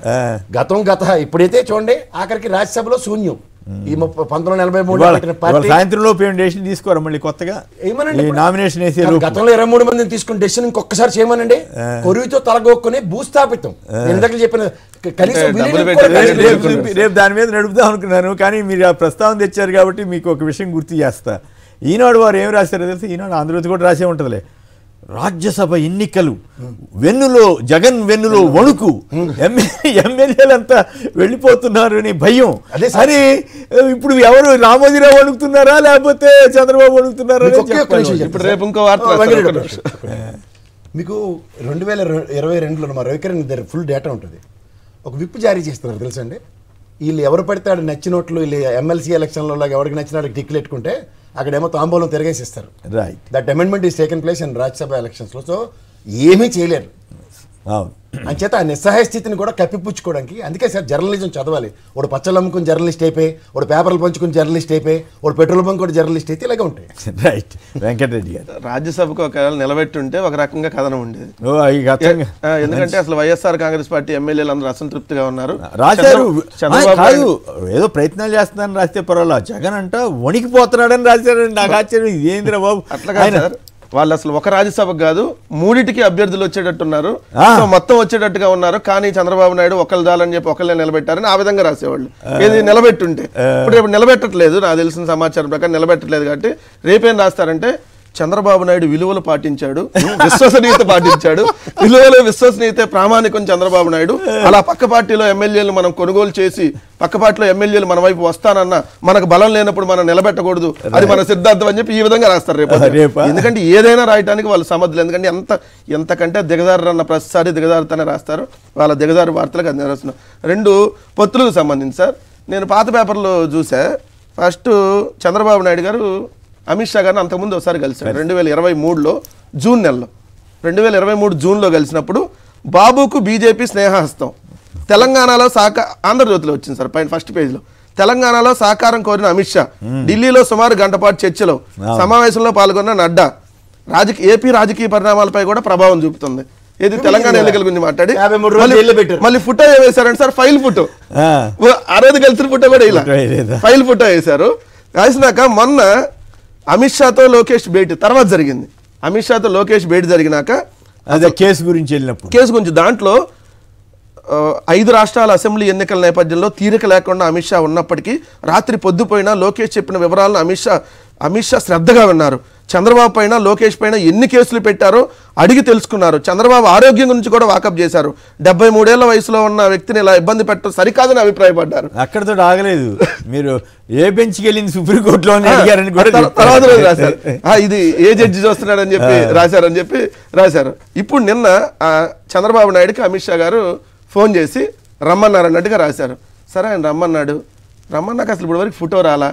గత ఇప్పుడైతే చూడండి ఆఖరికి రాజ్యసభలో శూన్యం. ఈ 1943 సాయంత్రంలో డెసిషన్ తీసుకోరా మళ్ళీ కొత్తగా నామినేషన్ వేసి గతంలో 23 మందిని తీసుకుని డెసిషన్ ఇంకొకసారి చేయమనండి. కొరివితో తలగొక్కుని భూస్థాపితం. ఇందాక చెప్పిన రేపు దాని మీద నడుపుదాం అనుకున్నాను, కానీ మీరు ఆ ప్రస్తావన తెచ్చారు కాబట్టి మీకు ఒక విషయం గుర్తు చేస్తా. ఈనాడు వారు ఏం రాశారో తెలుసు? ఈనాడు ఆంధ్రజ్యోతి కూడా రాసే ఉంటుందిలే. రాజ్యసభ ఎన్నికలు వెన్నులో జగన్ వెన్నులో వణుకు, ఎమ్మెల్యేలంతా వెళ్ళిపోతున్నారు అని భయం. అని ఇప్పుడు ఎవరు రామోజీరావు వణుకుతున్నారా లేకపోతే చంద్రబాబు వణుకుతున్నారా? ఇప్పుడు రేపు ఇంకో వార్త. మీకు 2022లో మా రవికిరణ్ దగ్గర ఫుల్ డేటా ఉంటుంది. ఒక విప్ జారీ చేస్తున్నారు తెలుసండి. వీళ్ళు ఎవరు పడితే నచ్చినట్లు వీళ్ళు ఎమ్మెల్సీ ఎలక్షన్లో ఎవరికి నచ్చినట్టు టిక్లు పెట్టుకుంటే అక్కడేమో తాంబూలం తిరగేసిస్తారు. Right. That amendment is taken place in Rajya Sabha ఎలక్షన్స్లో. సో ఏమీ చేయలేరు. అంచేత ఆ నిస్సహాయ స్థితిని కూడా కప్పిపుచ్చుకోవడానికి అందుకే సార్ జర్నలిజం చదవాలి. వాడు పచ్చళ్ళు అమ్ముకుని జర్నలిస్ట్ అయిపోయి, వాడు పేపర్లు పంచుకుని జర్నలిస్ట్ అయిపోయి, వాడు పెట్రోల్ బంక్ కూడా జర్నలిస్ట్ అయితే ఇలాగే ఉంటాయి. రైట్. వెంకటరెడ్డి గారు, రాజ్యసభకు ఒకవేళ నిలబెట్టుంటే ఒక రకంగా కథనం ఉండేది. ఎందుకంటే అసలు వైఎస్ఆర్ కాంగ్రెస్ పార్టీ ఎమ్మెల్యేలు అందరూ అసంతృప్తిగా ఉన్నారు. రాశారు, ఏదో ప్రయత్నాలు చేస్తున్నారని రాస్తే పర్వాలేదు. జగన్ అంట వణికిపోతున్నాడని రాశారండి. నాకు ఆశ్చర్యం, ఇదేంద్ర బాబు. అట్లా వాళ్ళు అసలు ఒక రాజ్యసభకు కాదు 3టికి అభ్యర్థులు వచ్చేటట్టున్నారు, మొత్తం వచ్చేటట్టుగా ఉన్నారు. కానీ చంద్రబాబు నాయుడు ఒకళ్ళు దాలని చెప్పి ఒకళ్ళే నిలబెట్టారని ఆ విధంగా రాసేవాళ్ళు. ఏది నిలబెట్టుంటే ఇప్పుడు నిలబెట్టట్లేదు, నాకు తెలిసిన సమాచారం ప్రకారం నిలబెట్టట్లేదు. కాబట్టి రేపేం రాస్తారంటే చంద్రబాబు నాయుడు విలువలు పాటించాడు, విశ్వసనీయత పాటించాడు, విశ్వసనీయత ప్రామాణికం చంద్రబాబు నాయుడు. అలా పక్క పార్టీలో ఎమ్మెల్యేలు మనం కొనుగోలు చేసి పక్క పార్టీలో ఎమ్మెల్యేలు మన వైపు వస్తానన్నా మనకు బలం లేనప్పుడు మనం నిలబెట్టకూడదు, అది మన సిద్ధాంతం అని చెప్పి ఈ విధంగా రాస్తారు రేపు. ఎందుకంటే ఏదైనా రాయడానికి వాళ్ళు సమర్థులు. ఎందుకంటే ఎంతకంటే దిగజారన్న ప్రతిసారి దిగజారుతూనే రాస్తారు. వాళ్ళ దిగజారు వార్తలకు అది రాస్తున్నారు. 2 పొత్తులకు సంబంధించి సార్ నేను పాత పేపర్లో చూసా. ఫస్ట్ చంద్రబాబు నాయుడు గారు అమిత్ షా గారిని అంతకుముందు ఒకసారి కలిశారు 2023లో జూన్ నెలలో. 2023 జూన్లో కలిసినప్పుడు బాబుకు బీజేపీ స్నేహహస్తం, తెలంగాణలో ఆంధ్రజ్యోతిలో వచ్చింది సార్ పైన ఫస్ట్ పేజ్లో. తెలంగాణలో సహకారం కోరిన అమిత్ షా, ఢిల్లీలో సుమారు గంట పాటు చర్చలో, సమావేశంలో పాల్గొన్న నడ్డా. ఏపీ రాజకీయ పరిణామాలపై కూడా ప్రభావం చూపుతుంది. ఏది తెలంగాణ ఎన్నికల గురించి మాట్లాడి మళ్ళీ ఫోటో వేశారంటే సార్, ఫైల్ ఫోటో. ఆ రోజు కలిసిన ఫోటో కూడా ఇలా ఫైల్ ఫోటో వేశారు. రాసినాక మొన్న అమిత్ షాతో లోకేష్ భేటీ తర్వాత జరిగింది. అమిత్ షాతో లోకేష్ భేటీ జరిగినాక అదే కేసు గురించి దాంట్లో 5 రాష్ట్రాల అసెంబ్లీ ఎన్నికల నేపథ్యంలో తీరిక లేకుండా అమిత్ షా ఉన్నప్పటికీ రాత్రి పొద్దుపోయినా లోకేష్ చెప్పిన వివరాలను అమిత్ షా శ్రద్ధగా విన్నారు. చంద్రబాబు పైన లోకేష్ పైన ఎన్ని కేసులు పెట్టారో అడిగి తెలుసుకున్నారు. చంద్రబాబు ఆరోగ్యం గురించి కూడా వాకప్ చేశారు. 73 ఏళ్ల వయసులో ఉన్న వ్యక్తిని ఇలా ఇబ్బంది పెట్టడం సరికాదని అభిప్రాయపడ్డారు. అక్కడితో ఆగలేదు, మీరు ఏ బెంచ్కి వెళ్ళింది సుప్రీంకోర్టులో తర్వాత రాశారు. ఇది ఏ జడ్జి చూస్తున్నాడని చెప్పి రాశారు. ఇప్పుడు నిన్న చంద్రబాబు నాయుడుకి అమిత్ షా గారు ఫోన్ చేసి రమ్మన్నారు అన్నట్టుగా రాశారు. సరే ఆయన రమ్మన్నాక అసలు ఇప్పుడు వరకు ఫోటో రాలా.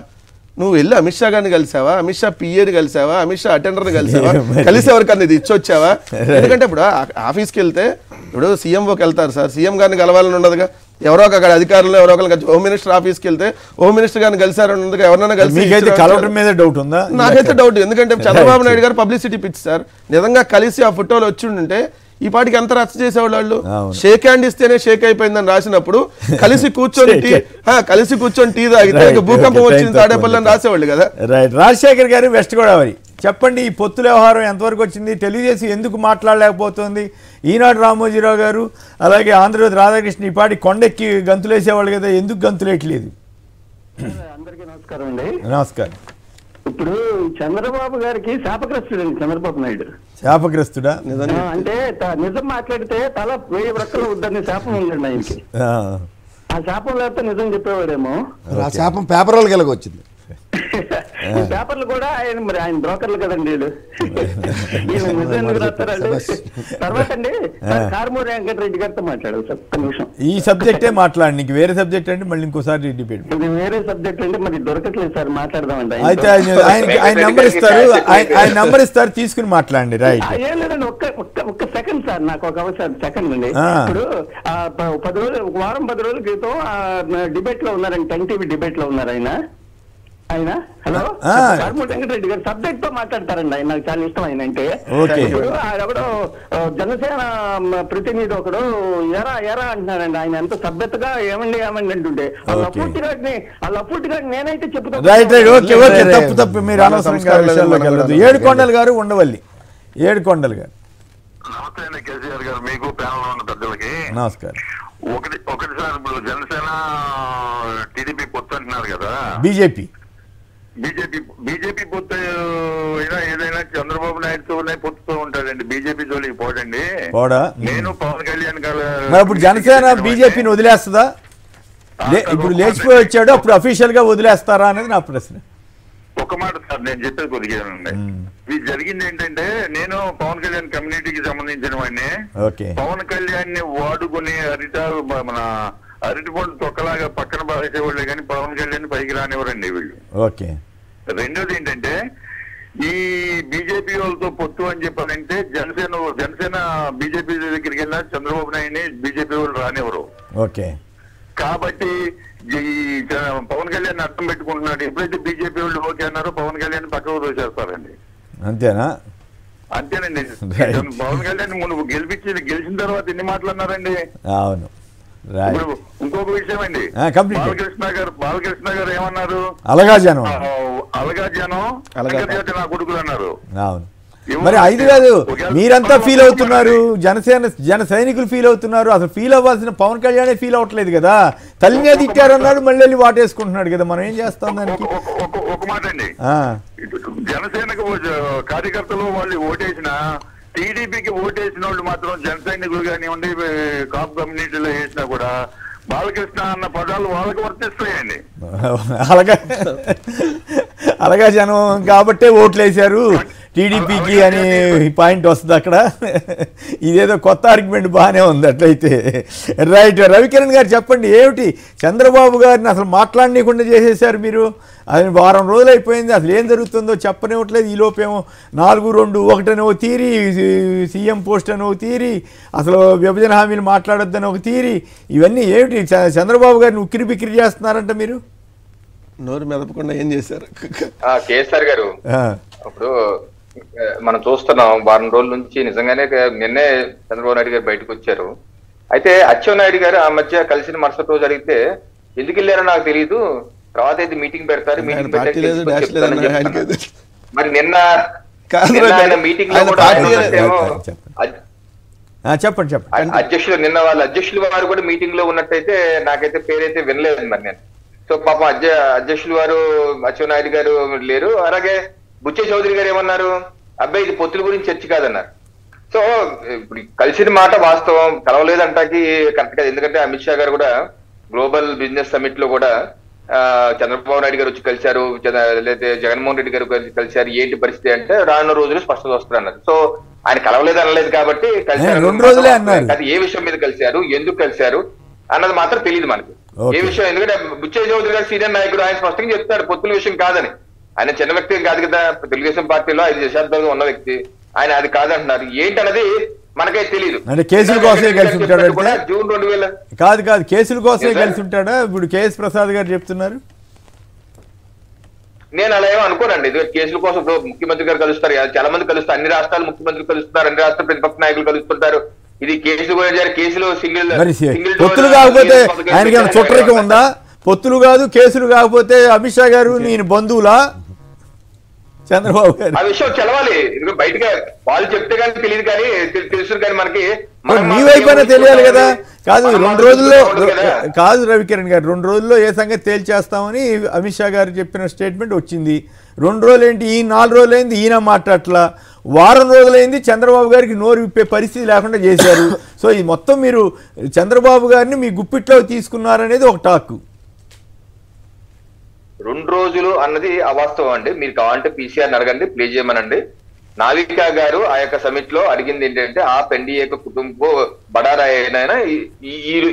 నువ్వు వెళ్ళి అమిత్ షా గారిని కలిసావా, అమిత్ షా పిఏని కలిసావా, అమిత్ షా అటెండర్ని కలిసావా, కలిసి ఎవరికన్నా ఇది ఇచ్చొచ్చావా? ఎందుకంటే ఇప్పుడు ఆఫీస్కి వెళ్తే ఇప్పుడు సీఎంఓకి వెళ్తారు సార్, సీఎం గారిని కలవాలని ఉండదుగా. ఎవరో అక్కడ అధికారులు ఎవరో ఒకరు హోమ్ మినిస్టర్ ఆఫీస్కి వెళ్తే హోమ్ మినిస్టర్ గారిని కలిసారని ఉండదుగా. ఎవరైనా కలిసి కలవడం మీద డౌట్ ఉందా? నాకైతే డౌట్. ఎందుకంటే చంద్రబాబు నాయుడు గారు పబ్లిసిటీ పిచ్చి సార్. నిజంగా కలిసి ఆ ఫోటోలు వచ్చి ఉంటే ఈ పాటికి ఎంత రచ్చ చేసేవాళ్ళు. వాళ్ళు షేక్ హ్యాండ్ ఇస్తేనే షేక్ అయిపోయిందని రాసినప్పుడు కలిసి కూర్చొని టీ తాగితే భూకంపం వచ్చింది తాడేపల్లి అని రాసేవాళ్ళు కదా. రైట్. రాజశేఖర్ గారు, వెస్ట్ గోదావరి, చెప్పండి, ఈ పొత్తుల వ్యవహారం ఎంతవరకు వచ్చింది? తెలుగుదేశం ఎందుకు మాట్లాడలేకపోతుంది? ఈనాడు రామోజీరావు గారు అలాగే ఆంధ్రజ్యోతి రాధాకృష్ణ ఈ పాటి కొండెక్కి గంతులేసేవాళ్ళు కదా, ఎందుకు గంతులేయట్లేదు? అందరికీ నమస్కారం అండి. నమస్కారం. ఇప్పుడు చంద్రబాబు గారికి శాపగ్రస్తుడండి చంద్రబాబు నాయుడు. శాపగ్రస్తుడా? అంటే నిజం మాట్లాడితే తల 1000 రెక్కలు వద్దని శాపం ఉందండి ఆయనకి. ఆ శాపం లేకపోతే నిజం చెప్పేవాడేమో. ఆ శాపం పేపర్ వాళ్ళకి ఎలాగొచ్చింది? పేపర్లు కూడా ఆయన బ్రోకర్లు కదండి వీళ్ళు. తర్వాత అండి కారుమూరి వెంకటరెడ్డి గారితో మాట్లాడాలి సార్ ఒక్క నిమిషం. ఈ సబ్జెక్టే మాట్లాడి, నీకు వేరే సబ్జెక్ట్ అంటే మళ్ళీ ఇంకోసారి డిబేట్. ఇది వేరే సబ్జెక్ట్ అంటే మరి దొరకట్లేదు సార్, మాట్లాడదామండి. అయితే ఆయన నంబర్ ఇస్తారు, తీసుకుని మాట్లాడండి. రైట్. ఏం లేదండి, ఒక్క సెకండ్ సార్, నాకు ఒక అవసరం సెకండ్ అండి. ఇప్పుడు 10 రోజులు, వారం 10 రోజుల క్రితం డిబేట్ లో ఉన్నారండి, 10 TV డిబేట్ లో ఉన్నారు ఆయన. హలో, కారుమూరి వెంకటరెడ్డి గారు సబ్జెక్ట్ తో మాట్లాడతారండి. ఆయన నాకు చాలా ఇష్టం. ఆయన అంటే ఇప్పుడు ఒకడు జనసేన ప్రతినిధి ఒకడు ఎరా అంటున్నారండి. ఆయన ఎంత సభ్యతగా ఏమండి అంటుంటే ఆ లఫూటి గారిని నేనైతే చెప్తాను. రైట్. తప్పు మీరు అనవసరంగా విషయాల్లోకి వెళ్ళదు. ఏడుకొండలు గారు, ఉండవల్లి. ఏడుకొండలు గారు, నమస్తే అండి. కేసీఆర్ గారు, మీకు ప్యానల్ ఉన్న పెద్దలకి నమస్కారం. ఒకటి సార్, ఇప్పుడు జనసేన టీడీపీ పొత్తు అంటున్నారు కదా, బీజేపీ పొత్తు ఏదైనా చంద్రబాబు నాయుడుతోనే పొత్తుతో ఉంటాడండి. బీజేపీ జోలికి పోడండి. నేను పవన్ కళ్యాణ్ గారు ఇప్పుడు జనసేన బీజేపీని వదిలేస్తుందా? ఇప్పుడు లేచిపోయి వచ్చాడు, అప్పుడు అఫీషియల్ గా వదిలేస్తారా అనేది నా ప్రశ్న. ఒక మాట సార్ నేను చెప్పేది కొద్దిగా ఇది జరిగింది ఏంటంటే, నేను పవన్ కళ్యాణ్ కమ్యూనిటీకి సంబంధించిన వాడిని. పవన్ కళ్యాణ్ ని వాడుకుని మన అరటి పండు తొక్కలాగా పక్కన పారేసేవాళ్ళే కానీ పవన్ కళ్యాణ్ పైకి రానివ్వరండి వీళ్ళు. రెండోది ఏంటంటే, ఈ బీజేపీ వాళ్ళతో పొత్తు అని చెప్పాలంటే జనసేన బీజేపీ దగ్గరికి వెళ్ళినా చంద్రబాబు నాయుడిని బీజేపీ వాళ్ళు రానివ్వరు. కాబట్టి ఈ పవన్ కళ్యాణ్ అర్థం పెట్టుకుంటున్నాడు. ఎప్పుడైతే బీజేపీ వాళ్ళు ఓకే అన్నారో పవన్ కళ్యాణ్ పక్కకు దోచేస్తారండి. అంతేనా? అంతేనండి. పవన్ కళ్యాణ్ నువ్వు గెలిచిన తర్వాత ఎన్ని మాట్లాడినారండి. అవును. ఇప్పుడు ఇంకొక విషయం అండి, బాలకృష్ణ గారు ఏమన్నారు, అలగా జనం నా కొడుకులు అన్నారు. అవును. మరి ఐదు కాదు, మీరంతా ఫీల్ అవుతున్నారు, జన సైనికులు ఫీల్ అవుతున్నారు. అసలు ఫీల్ అవ్వాల్సిన పవన్ కళ్యాణే ఫీల్ అవ్వట్లేదు కదా. తల్లినే తిట్టారన్నాడు, మళ్ళీ వెళ్ళి వాటేసుకుంటున్నాడు కదా. మనం ఏం చేస్తాం దానికి? ఒక మాట అండి, జనసేనకు కార్యకర్తలు వాళ్ళు ఓటేసిన టీడీపీకి ఓటేసిన వాళ్ళు మాత్రం జన సైనికులు కానివ్వండి, కాపు కమ్యూనిటీలో వేసినా కూడా బాలకృష్ణ అన్న పదాలు వాళ్ళకి వర్తిస్తాయండి. అలాగా జనం కాబట్టే ఓట్లు వేశారు టీడీపీకి అని పాయింట్ వస్తుంది అక్కడ. ఇదేదో కొత్త ఆర్గ్యుమెంట్ బాగానే ఉంది అట్లయితే. రైట్. రవికిరణ్ గారు చెప్పండి, ఏమిటి చంద్రబాబు గారిని అసలు మాట్లాడనీయకుండా చేసేసారు మీరు? అది వారం రోజులు అయిపోయింది, అసలు ఏం జరుగుతుందో చెప్పనివ్వట్లేదు. ఈలోపేమో 4-2-1 అని ఒక తీరి, సీఎం పోస్ట్ అని ఒక తీరి, అసలు విభజన హామీలు మాట్లాడొద్దని ఒక తీరి, ఇవన్నీ ఏమిటి? చంద్రబాబు గారిని ఉక్కిరి బిక్కిరి చేస్తున్నారంట మీరు. నోరు మెదపకుండా ఏం చేశారు కేసీఆర్ గారు? ఇప్పుడు మనం చూస్తున్నాం వారం రోజుల నుంచి నిజంగానే. నిన్నే చంద్రబాబు నాయుడు గారు బయటకు వచ్చారు. అయితే అచ్చెన్నాయుడు గారు ఆ మధ్య కలిసిన మరుసటి రోజు అడిగితే ఎందుకు వెళ్ళారో నాకు తెలియదు, తర్వాత అయితే మీటింగ్ పెడతారు, మీటింగ్ మరి నిన్న ఆయన మీటింగ్ లో కూడా చెప్పండి అధ్యక్షులు నిన్న వాళ్ళ అధ్యక్షులు వారు కూడా మీటింగ్ లో ఉన్నట్టయితే నాకైతే పేరైతే వినలేదు మరి నేను. సో పాపం అధ్యక్షులు వారు అచ్చెన్నాయుడు గారు లేరు. అలాగే బుచ్చే చౌదరి గారు ఏమన్నారు, అబ్బాయి ఇది పొత్తుల గురించి చర్చ కాదన్నారు. సో ఇప్పుడు కలిసిన మాట వాస్తవం, కలవలేదంటాకి కరెక్ట్ కాదు. ఎందుకంటే అమిత్ షా గారు కూడా గ్లోబల్ బిజినెస్ సమిట్ లో కూడా చంద్రబాబు నాయుడు గారు వచ్చి కలిశారు, లేదా జగన్మోహన్ రెడ్డి గారు కలిశారు. ఏంటి పరిస్థితి అంటే రానున్న రోజులు స్పష్టత వస్తారు అన్నారు. సో ఆయన కలవలేదు అనలేదు కాబట్టి కలిశారు. అది ఏ విషయం మీద కలిశారు, ఎందుకు కలిశారు అన్నది మాత్రం తెలియదు మనకి ఏ విషయం. ఎందుకంటే బుచ్చే చౌదరి గారు సీనియర్ నాయకుడు, ఆయన స్పష్టంగా చెప్తాడు పొత్తుల విషయం కాదని. ఆయన చిన్న వ్యక్తి కాదు కదా, తెలుగుదేశం పార్టీలో 5 దశాబ్దాలుగా ఉన్న వ్యక్తి. ఆయన అది కాదంటున్నారు. ఏంటన్నది మనకైతే తెలియదు. అంటే కేసుల కోసమే కలిసి ఉంటాడు. జూన్ 2000 కాదు కేసుల కోసమే కలిసి ఉంటాడా? ఇప్పుడు కేఎస్ ప్రసాద్ గారు చెప్తున్నారు. నేను అలా ఏమో అనుకోనండి. ఇది కేసుల కోసం ముఖ్యమంత్రి గారు కలుస్తారు, చాలా మంది కలుస్తారు, అన్ని రాష్ట్రాలు ముఖ్యమంత్రులు కలుస్తున్నారు, అన్ని రాష్ట్రాల ప్రతిపక్ష నాయకులు కలుస్తుంటారు. ఇది కేసులు కూడా కేసులు సింగిల్ పొత్తులు కాకపోతే ఆయనకి చుట్టరికం ఉందా? పొత్తులు కాదు కేసులు కాకపోతే అమిత్ షా గారు నేను బంధువులా చంద్రబాబు గారు? ఆ విషయం తెలవాలి. బయటగా వాళ్ళు చెప్తే కానీ తెలియదు, కానీ తెలుసు కానీ మనకి మీ వైపున తెలియాలి కదా. కాదు 2 రోజుల్లో కాదు రవికిరణ్ గారు, 2 రోజుల్లో ఏ సంగతి తేల్చేస్తామని అమిత్ షా గారు చెప్పిన స్టేట్మెంట్ వచ్చింది. 2 రోజులు ఏంటి, ఈ 4 రోజులైంది ఈయన మాట్లాడట్లా, వారం రోజులైంది చంద్రబాబు గారికి నోరు విప్పే పరిస్థితి లేకుండా చేశారు. సో ఈ మొత్తం మీరు చంద్రబాబు గారిని మీ గుప్పిట్లో తీసుకున్నారనేది ఒక టాక్. 2 రోజులు అన్నది అవాస్తవం అండి. మీరు కావాలంటే పీసీఆర్ అడగండి, ప్లే చేయమనండి. నావికా గారు ఆ యొక్క సమిట్ లో అడిగింది ఏంటంటే ఆ ఎన్డీఏ కుటుంబ బడారాయన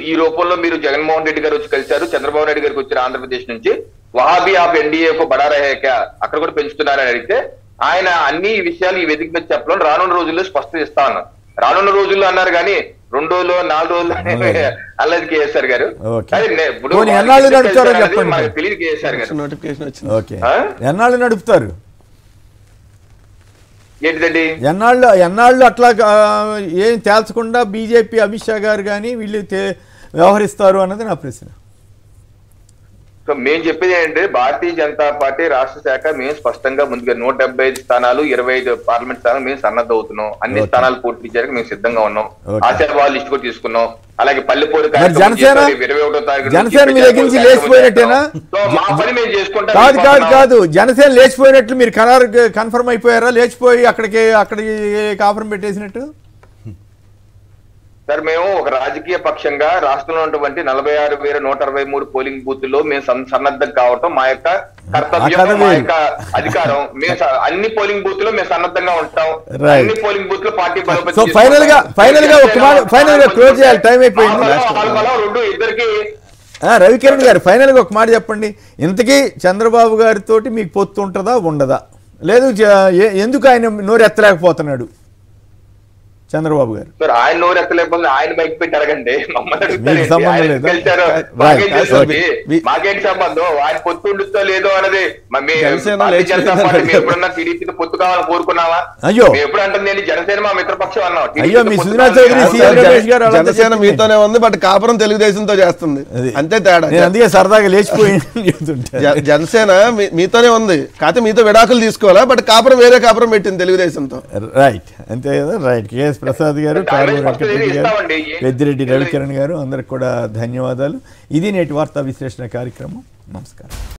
ఈ రూపంలో మీరు జగన్మోహన్ రెడ్డి గారు వచ్చి కలిశారు, చంద్రబాబు నాయుడు గారికి వచ్చారు ఆంధ్రప్రదేశ్ నుంచి, వహాబీ ఆఫ్ ఎన్డీఏ బడారాయక అక్కడ కూడా పెంచుతున్నారని అడిగితే ఆయన అన్ని విషయాలు ఈ వేదిక మీద చెప్పడం రానున్న రోజుల్లో స్పష్టత ఇస్తా అన్నారు. రానున్న రోజుల్లో అన్నారు కానీ 2 రోజులు 4 రోజులు అల్లది కేఎస్ఆర్ గారు. తెలియదు కేఎస్ఆర్ గారు ఎన్నాళ్ళు నడుపుతారు, ఏంటిదండి ఎన్నాళ్ళు అట్లా ఏం తేల్చకుండా బీజేపీ అమిత్ షా గారు కానీ వీళ్ళు వ్యవహరిస్తారు అన్నది నా ప్రశ్న. సో మేము చెప్పేది ఏంటంటే భారతీయ జనతా పార్టీ రాష్ట్ర శాఖ మేము స్పష్టంగా ముందుగా 175 స్థానాలు 25 పార్లమెంట్ స్థానాలు మేము సన్నద్ధ అవుతున్నాం. అన్ని స్థానాలు పూర్తి చేయడానికి మేము సిద్ధంగా ఉన్నాం. ఆశావాహు లిస్ట్ కూడా తీసుకున్నాం. అలాగే పల్లెపూరి జనసేన లేచిపోయినట్టేనా? కాదు జనసేన లేచిపోయినట్లు మీరు కన్ఫర్మ్ అయిపోయారా? లేచిపోయి అక్కడికి కాపురం పెట్టేసినట్టు సార్ మేము ఒక రాజకీయ పక్షంగా రాష్ట్రంలో ఉన్నటువంటి 46,163 పోలింగ్ బూత్లో మేము సన్నద్ధం కావటం మా యొక్క కర్తవ్యం, మా యొక్క అధికారం. మేము అన్ని పోలింగ్ బూత్ లో మేము సన్నద్ధంగా ఉంటాం. అన్ని పోలింగ్ బూత్ లో పార్టీ సో ఫైనల్ గా క్లోజ్ చేయాలి, టైం అయిపోయింది. రెండు ఇద్దరికి రవికిరణ్ గారు ఫైనల్ గా ఒక మాట చెప్పండి, ఇంతకీ చంద్రబాబు గారితో మీకు పొత్తు ఉంటుందా ఉండదా, లేదు ఎందుకు ఆయన నోరెత్తలేకపోతున్నాడు చంద్రబాబు గారు? సార్ ఆయన నోరు ఎత్తలేకపోతే ఆయన బైక్ పెట్టి అడగండి, మీకు సంబంధం లేదు. మాకేంటి సంబంధం? ఆయన పొత్తు ఉండుతో లేదో అనేది ఎప్పుడన్నా టీడీపీతో పొత్తు కావాలని కోరుకున్నావా? అయ్యో ఎప్పుడు అంటుంది జనసేన మా మిత్రపక్షం అన్నాం. అయ్యో మీ సుజనా చౌదరి జనసేన మీతోనే ఉంది, బట్ కాపురం తెలుగుదేశంతో చేస్తుంది, అంతే తేడా. అందుకే సరదాగా లేచిపోయింది. జనసేన మీతోనే ఉంది, కాకపోతే మీతో విడాకులు తీసుకోవాలా, బట్ కాపురం వేరే కాపురం పెట్టింది తెలుగుదేశంతో. రైట్, అంతే కదా. రైట్. కేఎస్ ప్రసాద్ గారు, కారుమూరి వెంకటరెడ్డి గారు, పెద్దిరెడ్డి రవికిరణ్ గారు, అందరికి కూడా ధన్యవాదాలు. ఇది నేటి వార్తా విశ్లేషణ కార్యక్రమం. నమస్కారం.